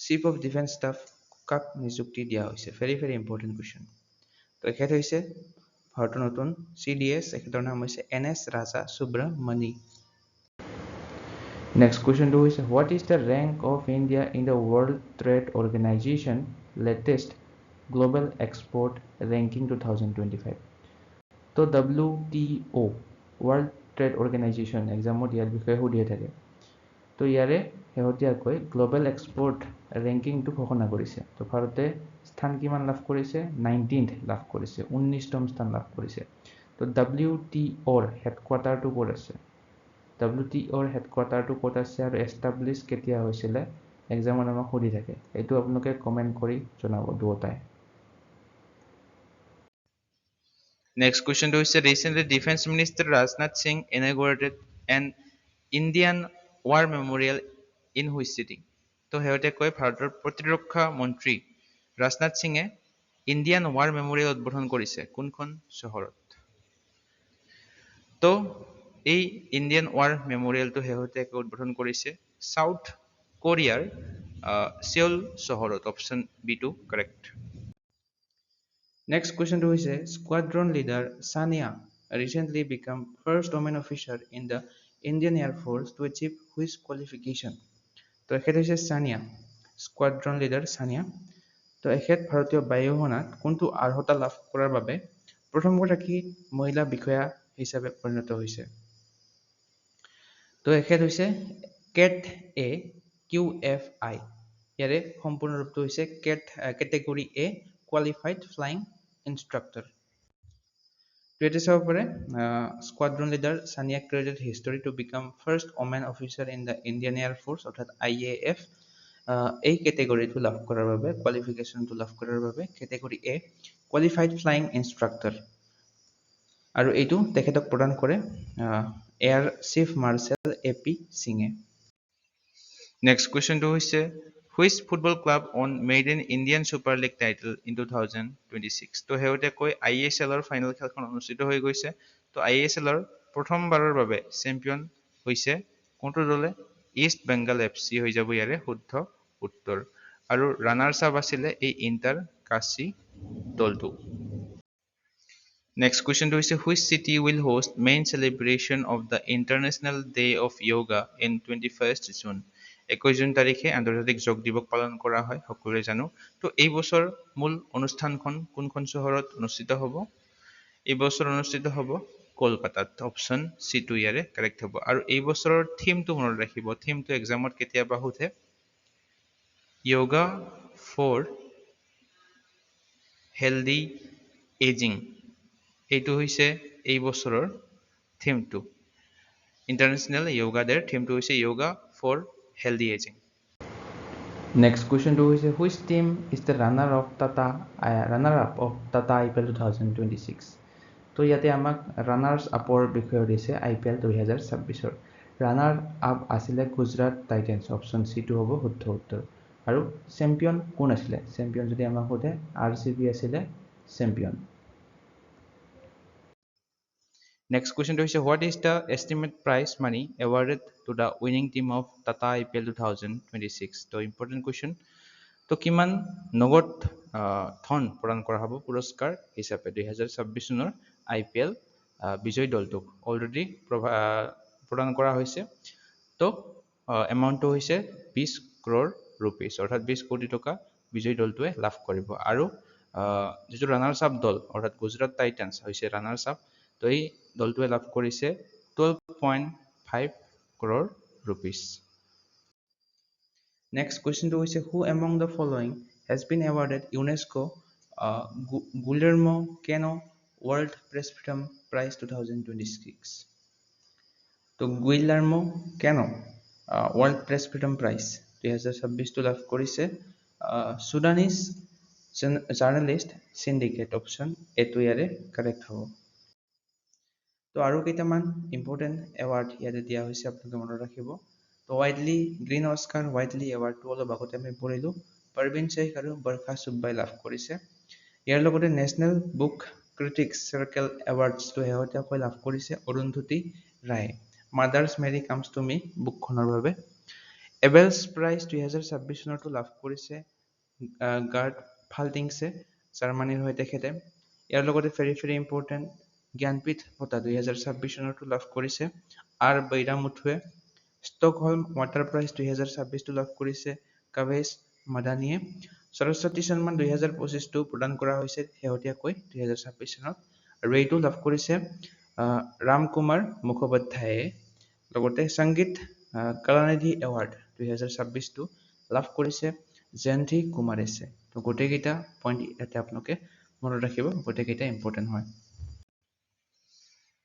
Chief of Defence Staff কাক নিযুক্তি দিয়া হৈছে। very important question। তো এখেত হৈছে ভাৰতৰ নতুন CDS, এখেতৰ নাম হৈছে NS Raja Subramani। Next question to is what is the rank of India in the World Trade Organization latest Global Export Ranking 2025? তো WTO ৱৰ্ল্ড ট্ৰেড অৰ্গেনাইজেশ্যন এক্সামত ইয়াৰ বিষয়ে সুধিয়ে থাকে। তো ইয়াৰে শেহতীয়াকৈ গ্ল'বেল এক্সপৰ্ট ৰেংকিংটো ঘোষণা কৰিছে। তো ভাৰতে স্থান কিমান লাভ কৰিছে? 19th লাভ কৰিছে, 19তম স্থান লাভ কৰিছে। তো WTOৰ হেডকোৱাৰ্টাৰটো ক'ত আছে? WTOৰ হেডকোৱাৰ্টাৰটো ক'ত আছে আৰু এষ্টাব্লিছ কেতিয়া হৈছিলে? এক্সামত আমাক সুধি থাকে। এইটো আপোনালোকে কমেণ্ট কৰি জনাব দুয়োটাই। Next question to is recently Defense Minister Rajnath Singh inaugurated an Indian War Memorial in which city? তো শেহতীয়াকৈ ভাৰতৰ প্ৰতিৰক্ষা মন্ত্ৰী ৰাজনাথ সিঙে ইণ্ডিয়ান ৱাৰ মেমৰিয়েল উদ্বোধন কৰিছে কোনখন চহৰত? তো এই ইণ্ডিয়ান ৱাৰ মেমৰিয়েলটো শেহতীয়াকৈ উদ্বোধন কৰিছে সাউথ কোৰিয়াৰ সিউল চহৰত। Option B2 correct. Next question to is Squadron Leader Sania recently became first woman officer in the Indian Air Force to achieve which qualification? তো এখেত হৈছে সানিয়া, স্কোৱাড্ৰন লিডাৰ সানিয়া। তো এখেত ভাৰতীয় বায়ু সেনাত কোনটো অৰ্হতা লাভ কৰাৰ বাবে প্ৰথমগৰাকী মহিলা বিষয়া হিচাপে পৰিণত হৈছে? তো এখেত হৈছে কেট এ QFI। ইয়াৰে সম্পূৰ্ণ ৰূপটো হৈছে কেটেগৰী এ কোৱালিফাইড ফ্লাইং ইনষ্ট্ৰাক্টৰ। তো এতে চাব পাৰে squadron leader Sania created history to become first women officer in the Indian air force অৰ্থাৎ IAF। এই কেটেগৰীটো লাভ কৰাৰ বাবে, কোৱালিফিকেশ্যনটো লাভ কৰাৰ বাবে কেটেগৰী এ কোৱালিফাইড ফ্লাইং ইনষ্ট্ৰাক্টৰ। আৰু এইটো তেখেতক প্ৰদান কৰে এয়াৰ চিফ মাৰ্শ্বেল AP সিঙে। নেক্সট কুৱেশ্যনটো হৈছে which football club won maiden Indian Super League title in 2026? তো শেহতীয়াকৈ ISLৰ ফাইনেল খেলখন অনুষ্ঠিত হৈ গৈছে। তো ISLৰ প্ৰথমবাৰৰ বাবে চেম্পিয়ন হৈছে কোনটো দলে? ইষ্ট বেংগল FC হৈ যাব ইয়াৰে শুদ্ধ উত্তৰ। আৰু ৰানাৰ্ছ আপ আছিলে এই ইণ্টাৰ কাশী দলটো। Next question to is which city will host main celebration of the International Day of Yoga in 21st June? 21 June তাৰিখে আন্তৰ্জাতিক যোগ দিৱস পালন কৰা হয়, সকলোৱে জানো। তো এই বছৰ মূল অনুষ্ঠানখন কোনখন চহৰত অনুষ্ঠিত হ'ব? এই বছৰ অনুষ্ঠিত হ'ব কলকাতাত। অপশ্যন C2 ইয়াৰে কাৰেক্ট হ'ব। আৰু এই বছৰৰ থিমটো মনত ৰাখিব, থিমটো এক্সামত কেতিয়াবা সোধে য়োগা ফৰ হেল্ডি এজিং। এইটো হৈছে এই বছৰৰ থিমটো। ইণ্টাৰনেশ্যনেল য়োগা ডেৰ থিমটো হৈছে yoga for healthy ageing. Next কুৱেশ্যনটো হৈছে which team is the runner up of Tata IPL 2026? তো ইয়াতে আমাক ৰানাৰ্ছ আপৰ বিষয়ে দিছে IPL 2026-ৰ। ৰানাৰ আপ আছিলে গুজৰাট টাইটেন্স। অপশ্যন C2 হ'ব শুদ্ধ উত্তৰ। আৰু চেম্পিয়ন কোন আছিলে? চেম্পিয়ন যদি আমাক সোধে RCB আছিলে champion. Next question to is what is the estimate prize money awarded to the winning team of Tata IPL 2026? তো important question। তো কিমান নগদ ধন প্ৰদান কৰা হ'ব পুৰস্কাৰ হিচাপে 2026 চনৰ IPL বিজয়ী দলটোক অলৰেডি প্ৰদান কৰা হৈছে তো এমাউণ্টটো হৈছে 20 crore rupees অৰ্থাৎ 20 কোটি টকা বিজয়ী দলটোৱে লাভ কৰিব আৰু যিটো ৰানাৰ্ছ আপ দল অৰ্থাৎ গুজৰাট টাইটান্স হৈছে ৰানাৰ্ছ আপ তো এই দলটোৱে লাভ কৰিছে 12.5 crore rupees Next question to is who among the following has been awarded UNESCO Guillermo Cano World Press Freedom Prize 2026 তো Guillermo Cano World Press Freedom Prize 2026 to লাভ কৰিছে Sudanese Journalist Syndicate option এটো ইয়াৰে correct হ'ব তো আৰু কেইটামান important award ইয়াতে দিয়া হৈছে আপোনালোকে মনত ৰাখিব তো ওয়াইডলি গ্ৰীণ অস্কাৰ ওয়াইডলি এৱাৰ্ডটো অলপ আগতে আমি পঢ়িলোঁ পাৰবিন শ্বেখ আৰু বৰখা চুব্বাই লাভ কৰিছে ইয়াৰ লগতে নেশ্যনেল বুক ক্ৰিটিক্স চাৰ্কেল এৱাৰ্ডছটো শেহতীয়াকৈ লাভ কৰিছে Arundhati Roy mothers Mary comes to me বুকখনৰ বাবে এবেলছ প্ৰাইজ 2026 চনতো লাভ কৰিছে গাৰ্ড ফাল্টিংছে জাৰ্মানীৰ হৈ তেখেতে ইয়াৰ লগতে ভেৰি ইম্পৰ্টেণ্ট জ্ঞানপীঠ বঁটা 2026 চনতো লাভ কৰিছে আৰ বৈৰামুথুৱে ষ্টকহোলম ৱাটাৰ প্ৰাইজ 2026 লাভ কৰিছে কাভেশ মাদানীয়ে সৰস্বতী সন্মান 2025 টো প্ৰদান কৰা হৈছে শেহতীয়াকৈ 2026 চনত আৰু এইটো লাভ কৰিছে ৰাম কুমাৰ মুখোপাধ্যায়ে লগতে সংগীত কলানিধি এৱাৰ্ড 2026 টো লাভ কৰিছে জয়ন্তী কুমাৰেছে তো গোটেইকেইটা পইণ্ট ইয়াতে আপোনালোকে মনত ৰাখিব গোটেইকেইটা ইম্পৰ্টেণ্ট হয়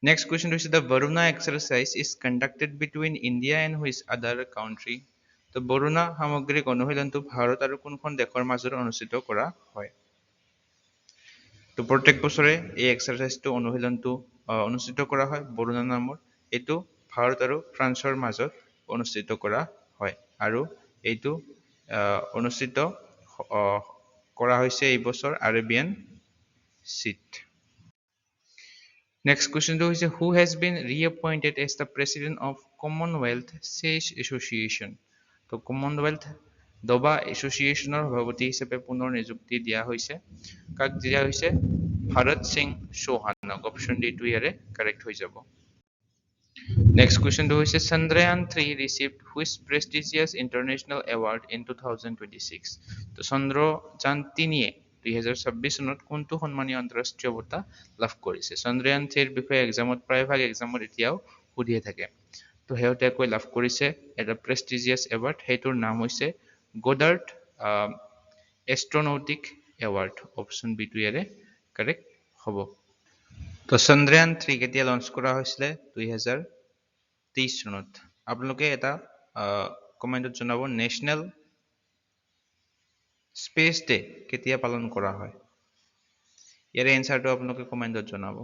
Next question is the Varuna exercise is conducted between India and which other country? তো Varuna সামগ্ৰিক অনুশীলনটো ভাৰত আৰু কোনখন দেশৰ মাজত অনুষ্ঠিত কৰা হয় তো প্ৰত্যেক বছৰে এই এক্সাৰসাইজটো অনুশীলনটো অনুষ্ঠিত কৰা হয় Varuna নামৰ এটো ভাৰত আৰু ফ্ৰান্সৰ মাজত অনুষ্ঠিত কৰা হয় আৰু এইটো অনুষ্ঠিত কৰা হৈছে এই বছৰ আৰেবিয়ান seat Next question to is who has been reappointed as the president of Commonwealth Chess Association? তো Commonwealth দবা এছ'চিয়েশ্যনৰ সভাপতি হিচাপে পুনৰ নিযুক্তি দিয়া হৈছে কাক দিয়া হৈছে ভাৰত সিং চৌহানক অপশ্যন ডি টো ইয়াৰে কাৰেক্ট হৈ যাব Next question to is Chandrayaan 3 received which prestigious international award in 2026? তো চন্দ্ৰযান 3 2026 চনত কোনটো সন্মানীয় আন্তঃৰাষ্ট্ৰীয় বঁটা লাভ কৰিছে চন্দ্ৰযান 3 ৰ বিষয়ে এক্সামত প্ৰায়ভাগ এক্সামত এতিয়াও সুধিয়ে থাকে তো শেহতীয়াকৈ লাভ কৰিছে এটা প্ৰেষ্টিজিয়াছ এৱাৰ্ড সেইটোৰ নাম হৈছে গোডাৰ্ড এষ্ট্ৰনটিক এৱাৰ্ড অপশ্যন বি টো ইয়াৰে কাৰেক্ট হ'ব তো চন্দ্ৰযান 3 কেতিয়া লঞ্চ কৰা হৈছিলে 2023 চনত আপোনালোকে এটা কমেন্টত জনাব নেশ্যনেল স্পেচ ডে কেতিয়া পালন কৰা হয় ইয়াৰে এনসাৰটো আপোনালোকে কমেন্টত জনাব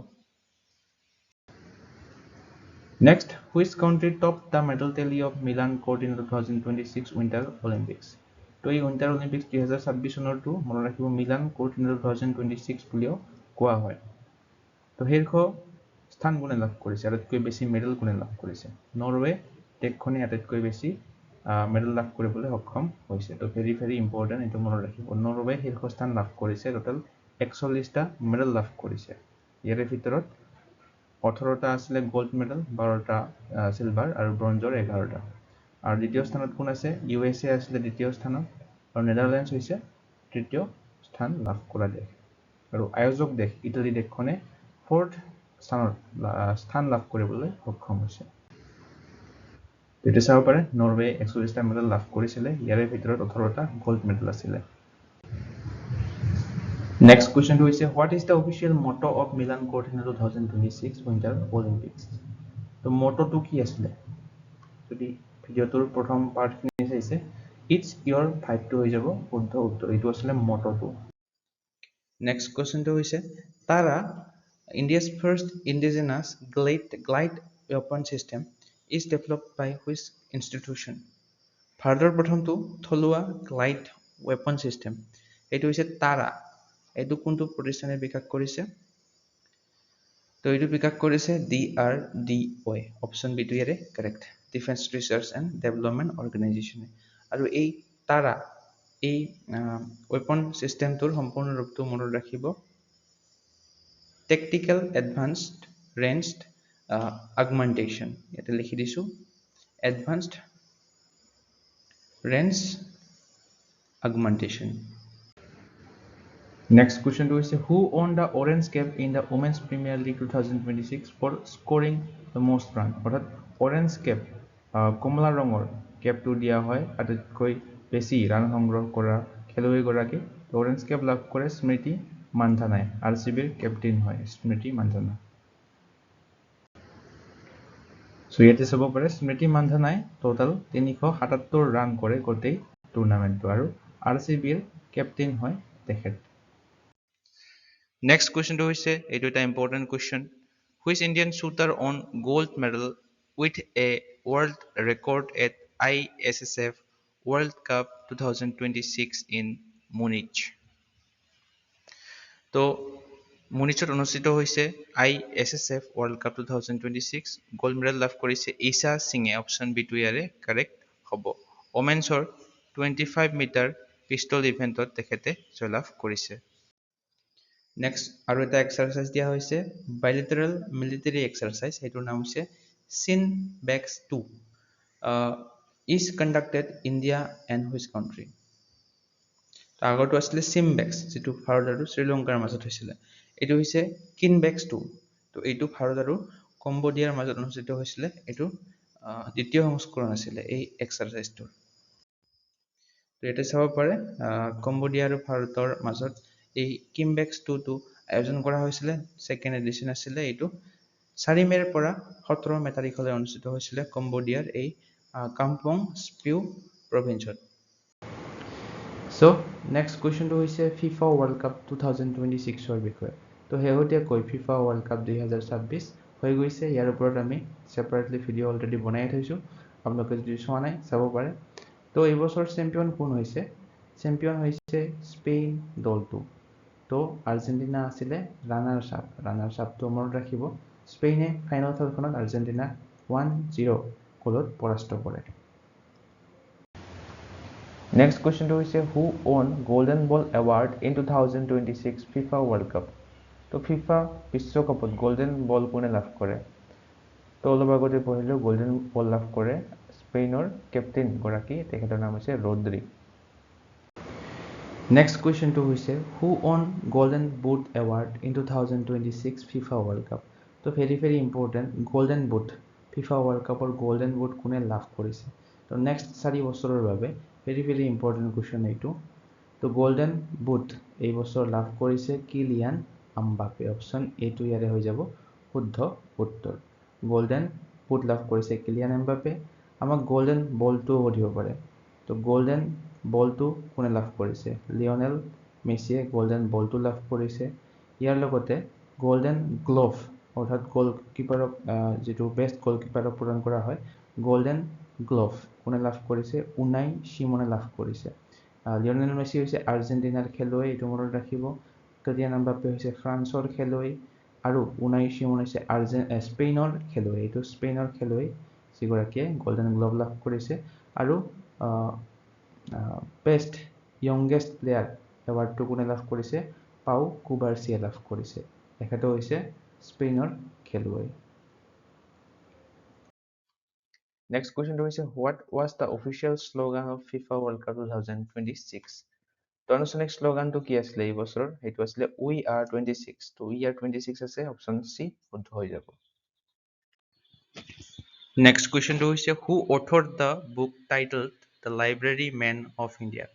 Next, which country topped the medal tally of Milan Court in 2026 Winter Olympics? তো এই Winter Olympics 2026 চনৰটো মনত ৰাখিব মিলান কোৰ্ট ইন 2026 বুলিও কোৱা হয় তো শীৰ্ষ স্থান কোনে লাভ কৰিছে আটাইতকৈ বেছি মেডেল কোনে লাভ কৰিছে নৰৱে দেশখনে আটাইতকৈ বেছি মেডেল লাভ কৰিবলৈ সক্ষম হৈছে তো ভেৰি ইম্পৰ্টেণ্ট এইটো মনত ৰাখিব নৰৱে শীৰ্ষ স্থান লাভ কৰিছে টোটাল 41টা মেডেল লাভ কৰিছে ইয়াৰে ভিতৰত 18টা আছিলে গোল্ড মেডেল 12টা সিলভাৰ আৰু ব্ৰঞ্জৰ 11টা আৰু দ্বিতীয় স্থানত কোন আছে ইউএসএ আছিলে দ্বিতীয় স্থানত আৰু নেদাৰল্যান্ডছ হৈছে তৃতীয় স্থান লাভ কৰা দেশ আৰু আয়োজক দেশ ইটালী দেশখনে 4th স্থান লাভ কৰিবলৈ সক্ষম হৈছে তেতিয়া চাব পাৰে নৰৱে 41টা মেডেল লাভ কৰিছিলে ইয়াৰে ভিতৰত 18টা গোল্ড মেডেল আছিলে Next question to is what is the official motto of Milan Court in 2026 Winter Olympics? তো motto কি আছিল? যদি ভিডিওটোৰ প্ৰথম পাৰ্টখিনি চাইছে it's your fight to হৈ যাব শুদ্ধ উত্তৰ এইটো আছিল motto টো Next question to is Tara India's first indigenous glide weapon system is developed by which institution? ভাৰতৰ প্ৰথমটো থলুৱা গ্লাইড weapon system এইটো হৈছে Tara এইটো কোনটো প্ৰতিষ্ঠানে বিকাশ কৰিছে তো এইটো বিকাশ কৰিছে DRDO অপশ্যন বি টো ইয়াৰে correct defence research and development organisation আৰু এই তাৰা এই ওয়েপন সিস্টেমটোৰ সম্পূৰ্ণ ৰূপটো মনত ৰাখিব টেকটিক্যাল এডভান্সড ৰেঞ্জড আগমেণ্টেশ্যন ইয়াতে লিখি দিছোঁ এডভান্সড ৰেঞ্জ আগমেণ্টেশ্যন নেক্সট কুৱেশ্যনটো হৈছে who won the orange cap in the women's premier league 2026 for scoring the most run অৰ্থাৎ অৰেঞ্জ কেপ কমলা ৰঙৰ কেপটো দিয়া হয় আটাইতকৈ বেছি ৰান সংগ্ৰহ কৰা খেলুৱৈগৰাকী অৰেঞ্জ কেপ লাভ কৰে স্মৃতি মান্ধানাই RCBৰ কেপ্টেইন হয় স্মৃতি মান্ধানা সো ইয়াতে চাব পাৰে স্মৃতি মান্ধানাই টোটাল 377 ৰান কৰে গোটেই টুৰ্নামেণ্টটো আৰু RCBৰ কেপ্টেইন হয় তেখেত নেক্সট কুৱেশ্যনটো হৈছে এইটো এটা important question which Indian shooter on gold medal with a world record at ISSF World Cup 2026 in Munich তো মুনিচত অনুষ্ঠিত হৈছে ISSF World Cup 2026 gold medal লাভ কৰিছে ঈশা সিঙে অপশ্যন বিটো ইয়াৰে কাৰেক্ট হ'ব ওমেন্সৰ 25 মিটাৰ পিষ্টল ইভেণ্টত তেখেতে জয়লাভ কৰিছে নেক্সট আৰু এটা এক্সাৰসাইজ দিয়া হৈছে বাইলেটাৰেল মিলিটাৰী এক্সাৰসাইজ এইটোৰ নাম হৈছে সিনবেক্স 2 is conducted India and which country আগৰটো আছিল সিমবেক্স যেটো ভাৰত আৰু শ্ৰীলংকাৰ মাজত হৈছিল এটো হৈছে কিনবেক্স 2 তো এইটো ভাৰত আৰু কম্বোডিয়াৰ মাজত অনুষ্ঠিত হৈছিল এটো দ্বিতীয় সংস্কৰণ আছিল এই এক্সাৰসাইজটোৰ তো এটা চাব পাৰে কম্বোডিয়া আৰু ভাৰতৰ মাজত এই কিমবেক্স 2 টো আয়োজন কৰা হৈছিল সেকেন্ড এডিশন আছিল এইটো 4 মেৰ পৰা 17 মে তাৰিখলৈ অনুষ্ঠিত হৈছিল কম্বোডিয়াৰ এই কাম্পং স্পিউ প্ৰভিন্সত সো নেক্সট কুৱেশ্যনটো হৈছে ফিফা ৱৰ্ল্ড কাপ 2026 ৰ বিষয়ে তো হেহতীয়াকৈ ফিফা ৱৰ্ল্ড কাপ 2026 হৈ গৈছে ইয়াৰ ওপৰত আমি সেপাৰেটলি ভিডিও অলৰেডি বনাই থৈছোঁ আপোনালোকে যদি চোৱা নাই চাব পাৰে তো এই বছৰ চেম্পিয়ন কোন হৈছে চেম্পিয়ন হৈছে স্পেইন দলটো তো আৰ্জেণ্টিনা আছিল ৰানাৰ্ছ আপটো মনত ৰাখিব স্পেইনে ফাইনেল খেলখনত আৰ্জেণ্টিনাক 1-0 গোলত পৰাস্ত কৰে Next question to is who won Golden Ball Award in 2026 FIFA World Cup? তো FIFA বিশ্বকাপত গোল্ডেন বল কোনে লাভ কৰে তো অলপ আগতে পঢ়িলো গোল্ডেন বল লাভ কৰে স্পেইনৰ কেপ্টেইন গৰাকী তেখেতৰ নাম হৈছে ৰদ্ৰি Next question to is who won Golden Boot Award in 2026 FIFA World Cup? তো very important Golden Boot FIFA World Cup or Golden Boot কোনে লাভ কৰিছে তো নেক্সট 4 বছৰৰ বাবে very important question এইটো তো গোল্ডেন বুট এই বছৰ লাভ কৰিছে কিলিয়ান এমবাপে অপচন এ টু ইয়াৰে হৈ যাব শুদ্ধ উত্তৰ গোল্ডেন বুট লাভ কৰিছে কিলিয়ান এমবাপে আমাক গোল্ডেন বলটো সুধিব পাৰে তো গোল্ডেন বলটো কোনে লাভ কৰিছে লিওনেল মেছিয়ে গোল্ডেন বলটো লাভ কৰিছে ইয়াৰ লগতে গোল্ডেন গ্লোভ অৰ্থাৎ গোলকিপাৰক যেটো বেষ্ট গোলকিপাৰক প্ৰদান কৰা হয় গোল্ডেন গ্লোভ কোনে লাভ কৰিছে উনাই সিমনে লাভ কৰিছে লিওনেল মেছি হৈছে আৰ্জেণ্টিনাৰ খেলুৱৈ এইটো মনত ৰাখিব কিলিয়ান এমবাপে হৈছে ফ্ৰান্সৰ খেলুৱৈ আৰু উনাই সিমন হৈছে স্পেইনৰ খেলুৱৈ এইটো স্পেইনৰ খেলুৱৈ যিগৰাকীয়ে গোল্ডেন গ্লোভ লাভ কৰিছে আৰু বেষ্ট ইয়ংগেষ্ট প্লেয়াৰ এৱাৰ্ডটো কোনে লাভ কৰিছে পাউ কুবাৰ্চিয়ে লাভ কৰিছে এখেতে হৈছে স্পেইনৰ খেলুৱৈ Next question is what was the official slogan of FIFA World Cup 2026? তো আনুষ্ঠানিক স্লোগানটো কি আছিল এই বছৰ সেইটো আছিল we are 26 তো we are 26 আছে অপচন সি শুদ্ধ হৈ যাব Next question is who authored the book titled The Library Man of India?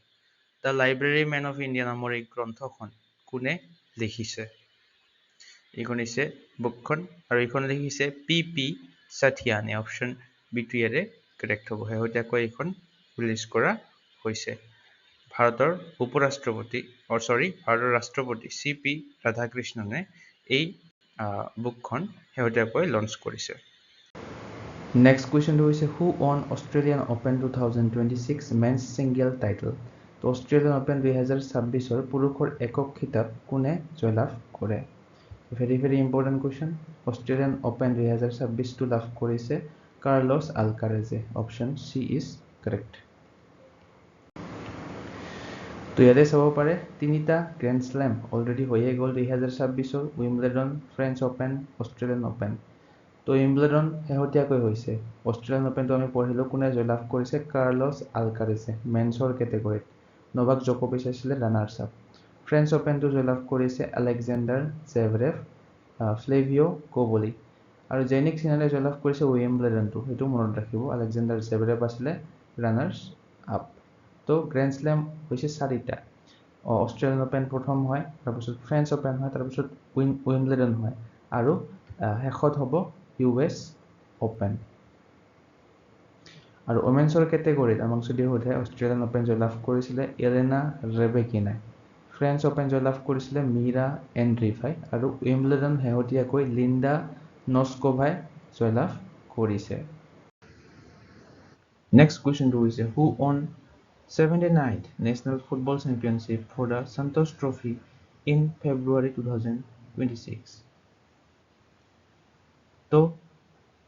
The Library Man of India নামৰ এই গ্ৰন্থখন কোনে লিখিছে এইখন হৈছে বুকখন আৰু এইখন লিখিছে পি সাথিয়ানে অপচন বিটো ইয়াৰে কাৰেক্ট হ'ব হেহতীয়াকৈ এইখন ৰিলিজ কৰা হৈছে ভাৰতৰ ৰাষ্ট্ৰপতি CP ৰাধাকৃষ্ণনে এই বুকখন হেহতীয়াকৈ লঞ্চ কৰিছে Next question is who won Australian Open 2026 men's single title? তো Australian Open 2026 ৰ পুৰুষৰ একক খিতাপ কোনে জয়লাভ কৰে? Very important question. Australian Open 2026 টো লাভ কৰিছে কাৰ্লছ আলকাৰেজে অপচন সি ইজ কাৰেক্ট তো ইয়াতে চাব পাৰে তিনিটা গ্ৰেণ্ড শ্লেম অলৰেডি হৈয়ে গ'ল 2026-ৰ Wimbledon, French Open, Australian Open. তো উইম্বলডন শেহতীয়াকৈ হৈছে। অষ্ট্ৰেলিয়ান অপেনটো আমি পঢ়িলোঁ কোনে জয়লাভ কৰিছে, কাৰ্লছ আলকাৰেছে মেন্সৰ কেটেগৰীত। নভাক জকোভিচ আছিলে ৰানাৰ্ছ আপ। ফ্ৰেঞ্চ অপেনটো জয়লাভ কৰিছে আলেকজেণ্ডাৰ জেভৰেভ, ফ্লেভিঅ কোবলি। আৰু জেনিক সিনালে জয়লাভ কৰিছে উইম্বলডনটো, সেইটো মনত ৰাখিব। আলেকজেণ্ডাৰ জেভৰেভ আছিলে ৰানাৰ্ছ আপ। তো গ্ৰেণ্ড শ্লেম হৈছে 4টা। অষ্ট্ৰেলিয়ান অপেন প্ৰথম হয়, তাৰপিছত ফ্ৰেঞ্চ অপেন হয়, তাৰপিছত উইম্বলডন হয়, আৰু শেষত হ'ব US অপেন। আৰু ওমেন্সৰ কেটেগৰীত আমাক যদি সোধে অষ্ট্ৰেলিয়ান অপেন জয়লাভ কৰিছিলে এলেনা ৰেবেকিনাই, ফ্ৰেঞ্চ অপেন জয়লাভ কৰিছিলে মীৰা এণ্ড্ৰিভাই, আৰু উইম্বলডন শেহতীয়াকৈ লিণ্ডা নস্কোভাই জয়লাভ কৰিছে। নেক্সট কুৱেশ্যনটো হৈছে who on 79th National Football Championship for the Santos Trophy in February 2026? তো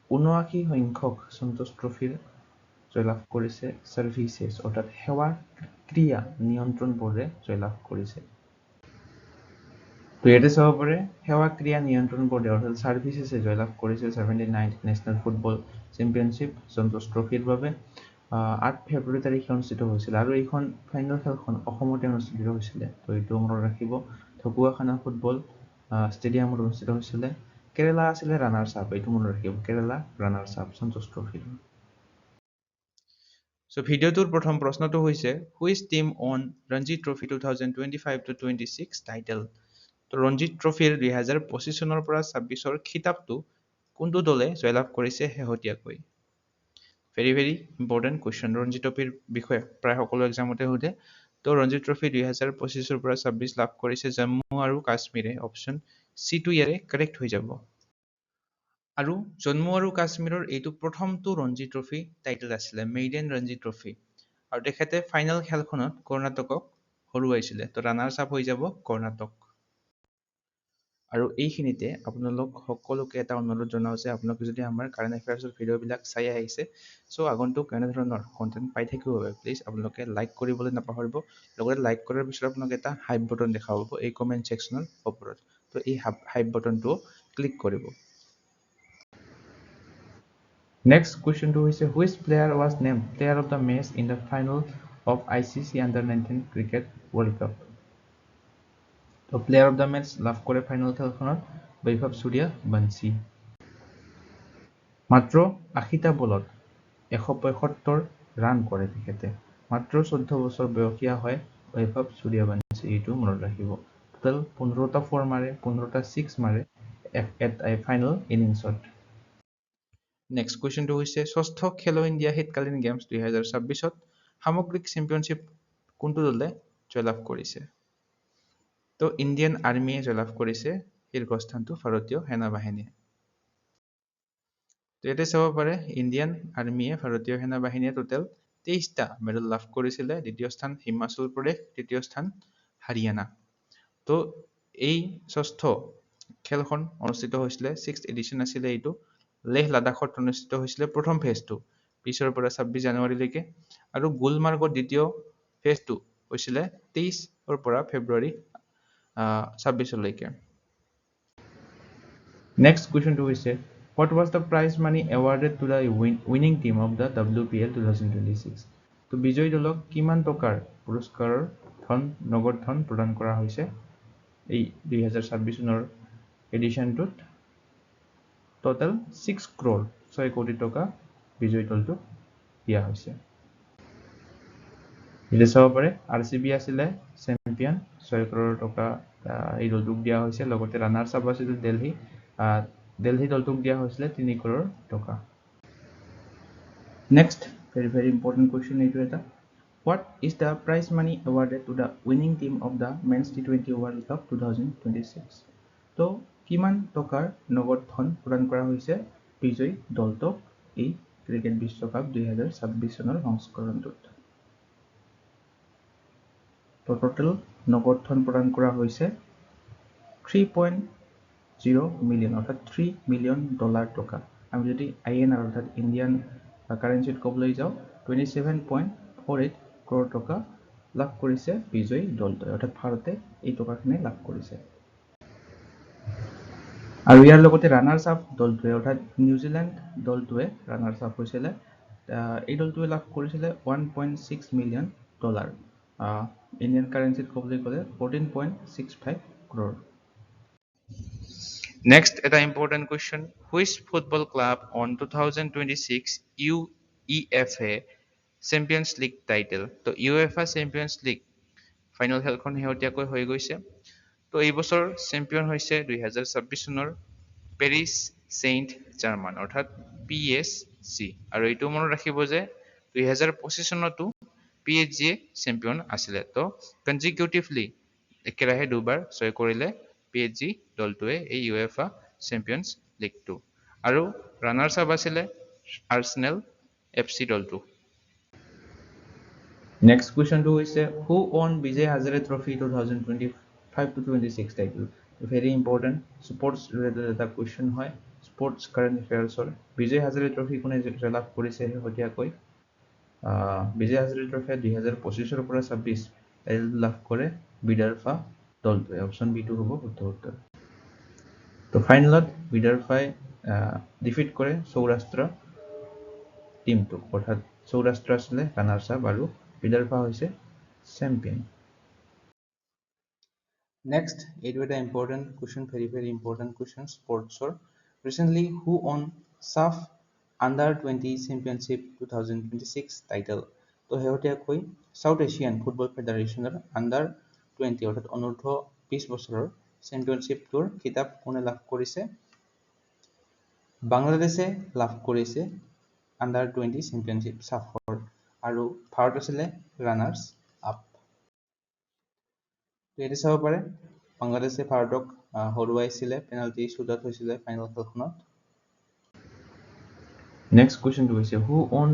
79 সংখ্যক সন্তোষ ট্ৰফিৰ জয়লাভ কৰিছে সাৰ্ভিসেছ অৰ্থাৎ সেৱা ক্ৰিয়া নিয়ন্ত্ৰণ বোৰ্ডে জয়লাভ কৰিছে। তো ইয়াতে চাব পাৰে সেৱা ক্ৰিয়া নিয়ন্ত্ৰণ বোৰ্ডে অৰ্থাৎ সাৰ্ভিসেছে জয়লাভ কৰিছে 79th নেশ্যনেল ফুটবল চেম্পিয়নশ্বিপ সন্তোষ ট্ৰফিৰ বাবে। 8 ফেব্ৰুৱাৰী তাৰিখে অনুষ্ঠিত হৈছিল, আৰু এইখন ফাইনেল খেলখন অসমতে অনুষ্ঠিত হৈছিলে। তো এইটো মনত ৰাখিব, ঢকুৱাখানা ফুটবল ষ্টেডিয়ামত অনুষ্ঠিত হৈছিলে। কেৰেলা আছিলে ৰানাৰ্ছ আপ, এইটো মনত ৰাখিব, কেৰেলা ৰানাৰ্ছ আপ সন্তোষ ট্ৰফিৰ। So ভিডিঅ'টোৰ প্ৰথম প্ৰশ্নটো হৈছে which team on Ranji trophy 2025-26 title? তো ৰঞ্জি ট্ৰফিৰ 2025 চনৰ পৰা 26ৰ খিতাপটো কোনটো দলে জয়লাভ কৰিছে শেহতীয়াকৈ? Very important question. ৰঞ্জি ট্ৰফিৰ বিষয়ে প্ৰায় সকলো এক্সামতে সোধে। তো ৰঞ্জি ট্ৰফি 2025ৰ পৰা 26 লাভ কৰিছে জম্মু আৰু কাশ্মীৰে। অপশ্যন চিটো ইয়াৰে কাৰেক্ট হৈ যাব। আৰু জম্মু আৰু কাশ্মীৰৰ এইটো প্ৰথমটো ৰঞ্জি ট্ৰফি টাইটেল আছিলে, মেইডেন ৰঞ্জি ট্ৰফি। আৰু তেখেতে ফাইনেল খেলখনত কৰ্ণাটকক হৰুৱাইছিলে। তো ৰানাৰ্ছ আপ হৈ যাব কৰ্ণাটক। আৰু এইখিনিতে আপোনালোক সকলোকে এটা অনুৰোধ জনাওঁ যে আপোনালোকে যদি আমাৰ কাৰেণ্ট এফেয়াৰ্ছৰ ভিডিঅ'বিলাক চাই আহিছে, চ' আগন্তুক এনেধৰণৰ কণ্টেণ্ট পাই থাকিব বাবে প্লিজ আপোনালোকে লাইক কৰিবলৈ নাপাহৰিব। লগতে লাইক কৰাৰ পিছত আপোনালোকে এটা হাইপ বটন দেখা পাব এই কমেণ্ট ছেকশ্যনৰ ওপৰত। তো এই হাইপ বটনটো ক্লিক কৰিব। Next question to is which player was named player of the match in the final of ICC Under-19 Cricket World Cup? তো player of the match লাভ কৰে ফাইনেল খেলখনত বৈভৱ সূৰ্যবংশী। মাত্ৰ 80টা বলত 175 ৰান কৰে তেখেতে। মাত্ৰ 14 বছৰ বয়সীয়া হয় বৈভৱ সূৰ্যবংশী, এইটো মনত ৰাখিব। টোটেল 15টা 4 মাৰে, 15টা 6 মাৰে ফাইনেল ইনিংছত। নেক্সট কুৱেশ্যনটো হৈছে ষষ্ঠ খেলো ইণ্ডিয়া শীতকালীন গেমছ 2026ত সামগ্ৰিক চেম্পিয়নশ্বিপ কোনটো দলে জয়লাভ কৰিছে? তো ইণ্ডিয়ান আৰ্মিয়ে জয়লাভ কৰিছে শীৰ্ষস্থানটো ভাৰতীয় সেনাবাহিনীয়ে। তো ইয়াতে চাব পাৰে ইণ্ডিয়ান আৰ্মিয়ে ভাৰতীয় সেনাবাহিনীয়ে টোটেল 23টা মেডেল লাভ কৰিছিলে। দ্বিতীয় স্থান হিমাচল প্ৰদেশ, তৃতীয় স্থান হাৰিয়ানা। তো এই ষষ্ঠ খেলখন অনুষ্ঠিত হৈছিলে, 6th এডিশ্যন আছিলে এইটো। লেহ লাডাখত অনুষ্ঠিত হৈছিলে প্ৰথম ফেজটো 20ৰ পৰা 26 জানুৱাৰীলৈকে, আৰু গুলমাৰ্গত দ্বিতীয় ফেজটো হৈছিলে 23ৰ পৰা ফেব্ৰুৱাৰী 26লৈকে। নেক্সট কুৱেশ্যনটো হৈছে what was the prize money awarded to the winning team of the WPL 2026? তো বিজয়ী দলক কিমান টকাৰ পুৰস্কাৰৰ নগদ ধন প্ৰদান কৰা হৈছে এই 2026 চনৰ এডিশ্যনটোত? টোটেল 6 crore 6 কোটি টকা বিজয়ী দলটোক দিয়া হৈছে। এতিয়া চাব পাৰে RCB আছিলে চেম্পিয়ন, 6 crore টকা এই দলটোক দিয়া হৈছে। লগতে ৰানাৰ্ছ আপ আছিল দিল্লী দলটোক দিয়া হৈছিলে 3 crore টকা। নেক্সট ভেৰি ইম্পৰ্টেণ্ট কুৱেশ্যন এইটো এটা। What is the prize money awarded to the winning team of the Men's T20 World Cup 2026? তো কিমান টকাৰ নগদ ধন প্ৰদান কৰা হৈছে বিজয়ী দলটোক এই ক্ৰিকেট বিশ্বকাপ 2026 চনৰ সংস্কৰণটোত? তো টোটেল নগদ ধন প্ৰদান কৰা হৈছে 3.0 মিলিয়ন অৰ্থাৎ $3 মিলিয়ন টকা। আমি যদি INR অৰ্থাৎ ইণ্ডিয়ান কাৰেঞ্চিত ক'বলৈ যাওঁ 27.48 crore টকা লাভ কৰিছে বিজয়ী দলটোৱে, অৰ্থাৎ ভাৰতে এই টকাখিনি লাভ কৰিছে। আৰু ইয়াৰ লগতে ৰানাৰ্ছ আপ দলটোৱে, অৰ্থাৎ নিউজিলেণ্ড দলটোৱে ৰানাৰ্ছ আপ হৈছিলে। এই দলটোৱে লাভ কৰিছিলে $1.6 মিলিয়ন। ইণ্ডিয়ান কাৰেঞ্চিত ক'বলৈ গ'লে 14.65 crore। Next, এটা important question. Which football club won 2026 UEFA Champions League title? তো UEFA Champions League ফাইনেল খেলখন শেহতীয়াকৈ হৈ গৈছে। তো এই বছৰ চেম্পিয়ন হৈছে 2026 চনৰ পেৰিছ চেইণ্ট জাৰ্মান, অৰ্থাৎ PSG। আৰু এইটো মনত ৰাখিব যে 2025 চনতো PSG চেম্পিয়ন আছিলে। তো কনজিকিউটিভলি একেৰাহে দুবাৰ জয় কৰিলে PSG দলটোৱে এই UEFA চেম্পিয়নছ লিগটো। আৰু ৰানাৰ্ছ আপ আছিলে আৰ্চেনেল FC দলটো। নেক্সট কুৱেশ্যনটো হৈছে who won Vijay Hazare trophy 2025-26 title. Very important sports related এটা কুৱেশ্যন হয়, স্পৰ্টছ কাৰেণ্ট এফেয়াৰ্ছৰ। বিজয় হাজাৰে ট্ৰফি কোনে লাভ কৰিছে শেহতীয়াকৈ? বিজয় হাজাৰে ট্ৰফিয়ে 2025 পৰা 26 টাইটেল লাভ কৰে বিদৰ্ভা দলটোৱে। অপশ্যন বিটো হ'ব শুদ্ধ উত্তৰ। তো ফাইনেলত বিদৰ্ভাই ডিফিট কৰে সৌৰাষ্ট্ৰ টিমটোক, অৰ্থাৎ সৌৰাষ্ট্ৰ আছিলে ৰানাৰ্ছ আপ আৰু বিদৰ্ভা হৈছে চেম্পিয়ন। নেক্সট, এইটো এটা important question, very important question স্পৰ্টছৰ। Recently who won SAFF under twenty championship 2026 title? তো শেহতীয়াকৈ চাউথ এছিয়ান ফুটবল ফেডাৰেশ্যনৰ আণ্ডাৰ-20 অৰ্থাৎ অনূৰ্ধ্ব 20 বছৰৰ চেম্পিয়নশ্বিপটোৰ খিতাপ কোনে লাভ কৰিছে? বাংলাদেশে লাভ কৰিছে আণ্ডাৰ-20 চেম্পিয়নশ্বিপ চাফৰ, আৰু ভাৰত আছিলে ৰানাৰ্ছ আপ। ইয়াতে চাব পাৰে বাংলাদেশে ভাৰতক হৰুৱাইছিলে, পেনাল্টি শ্বুটআউট হৈছিলে ফাইনেল খেলখনত। নেক্সট কুৱেশ্যনটো হৈছে who won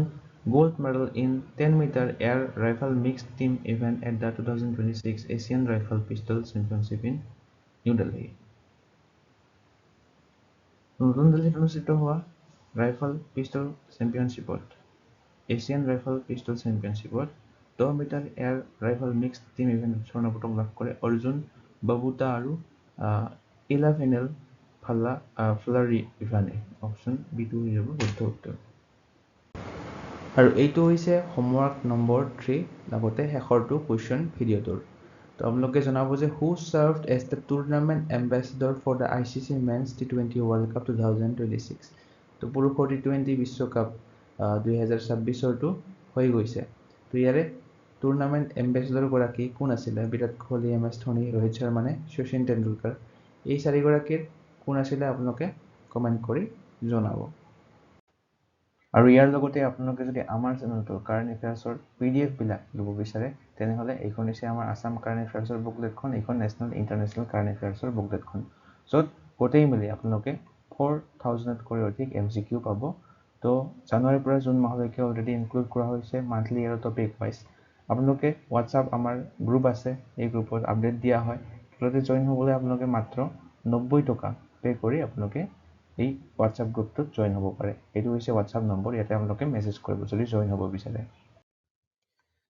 gold medal in 10 metre air rifle mixed team event at the 2026 Asian rifle pistol championship in new Delhi? নতুন দিল্লীত অনুষ্ঠিত হোৱা ৰাইফল পিষ্টল চেম্পিয়নশ্বিপত, এছিয়ান ৰাইফল পিষ্টল চেম্পিয়নশ্বিপত 10 metre air rifle mixed team ইভেণ্টত স্বৰ্ণ পদক লাভ কৰে অৰ্জুন বাবুতা আৰু ইলাভেনেল ফ্লাৰিভানে। অপশ্যন বিটো হৈ যাব শুদ্ধ উত্তৰ। আৰু এইটো হৈছে হোমৱৰ্ক নম্বৰ 3, লগতে শেষৰটো কুৱেশ্যন ভিডিঅ'টোৰ। তো আপোনালোকে জনাব যে who served as the tournament ambassador for the ICC men's T20 world cup 2026। তো পুৰুষৰ T20 বিশ্বকাপ 2026ৰটো হৈ গৈছে। তো ইয়াৰে টুৰ্ণামেণ্ট এম্বেচিডৰ গৰাকী কোন আছিলে? বিৰাট কোহলি, MS ধোনী, ৰোহিত শৰ্মা নে শচীন তেণ্ডুলকাৰ? এই চাৰিগৰাকীৰ কোন আছিলে আপোনালোকে কমেণ্ট কৰি জনাব। আৰু ইয়াৰ লগতে আপোনালোকে যদি আমাৰ চেনেলটোৰ কাৰেণ্ট এফেয়াৰ্ছৰ PDF বিলাক ল'ব বিচাৰে, তেনেহ'লে এইখন হৈছে আমাৰ আছাম কাৰেণ্ট এফেয়াৰ্ছৰ বুকলেটখন, এইখন নেশ্যনেল ইণ্টাৰনেশ্যনেল কাৰেণ্ট এফেয়াৰ্ছৰ বুকলেটখন, য'ত গোটেই মিলি আপোনালোকে 4000তকৈ অধিক MCQ পাব। তো জানুৱাৰীৰ পৰা জুন মাহলৈকে অলৰেডি ইনক্লুড কৰা হৈছে মান্থলি আৰু টপিক ৱাইজ। আপোনালোকে হোৱাটছআপ আমাৰ গ্ৰুপ আছে, এই গ্ৰুপত আপডেট দিয়া হয়। তাতে জইন হ'বলৈ আপোনালোকে মাত্ৰ 90 টকা পে' কৰি আপোনালোকে এই হোৱাটছআপ গ্ৰুপটোত জইন হ'ব পাৰে। এইটো হৈছে হোৱাটছআপ নম্বৰ, ইয়াতে আপোনালোকে মেছেজ কৰিব যদি জইন হ'ব বিচাৰে।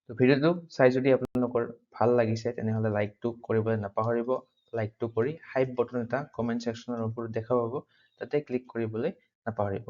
তো ভিডিঅ'টো চাই যদি আপোনালোকৰ ভাল লাগিছে তেনেহ'লে লাইকটো কৰিবলৈ নাপাহৰিব। লাইকটো কৰি হাইপ বটন এটা কমেণ্ট ছেকশ্যনৰ ওপৰত দেখা পাব, তাতে ক্লিক কৰিবলৈ নাপাহৰিব।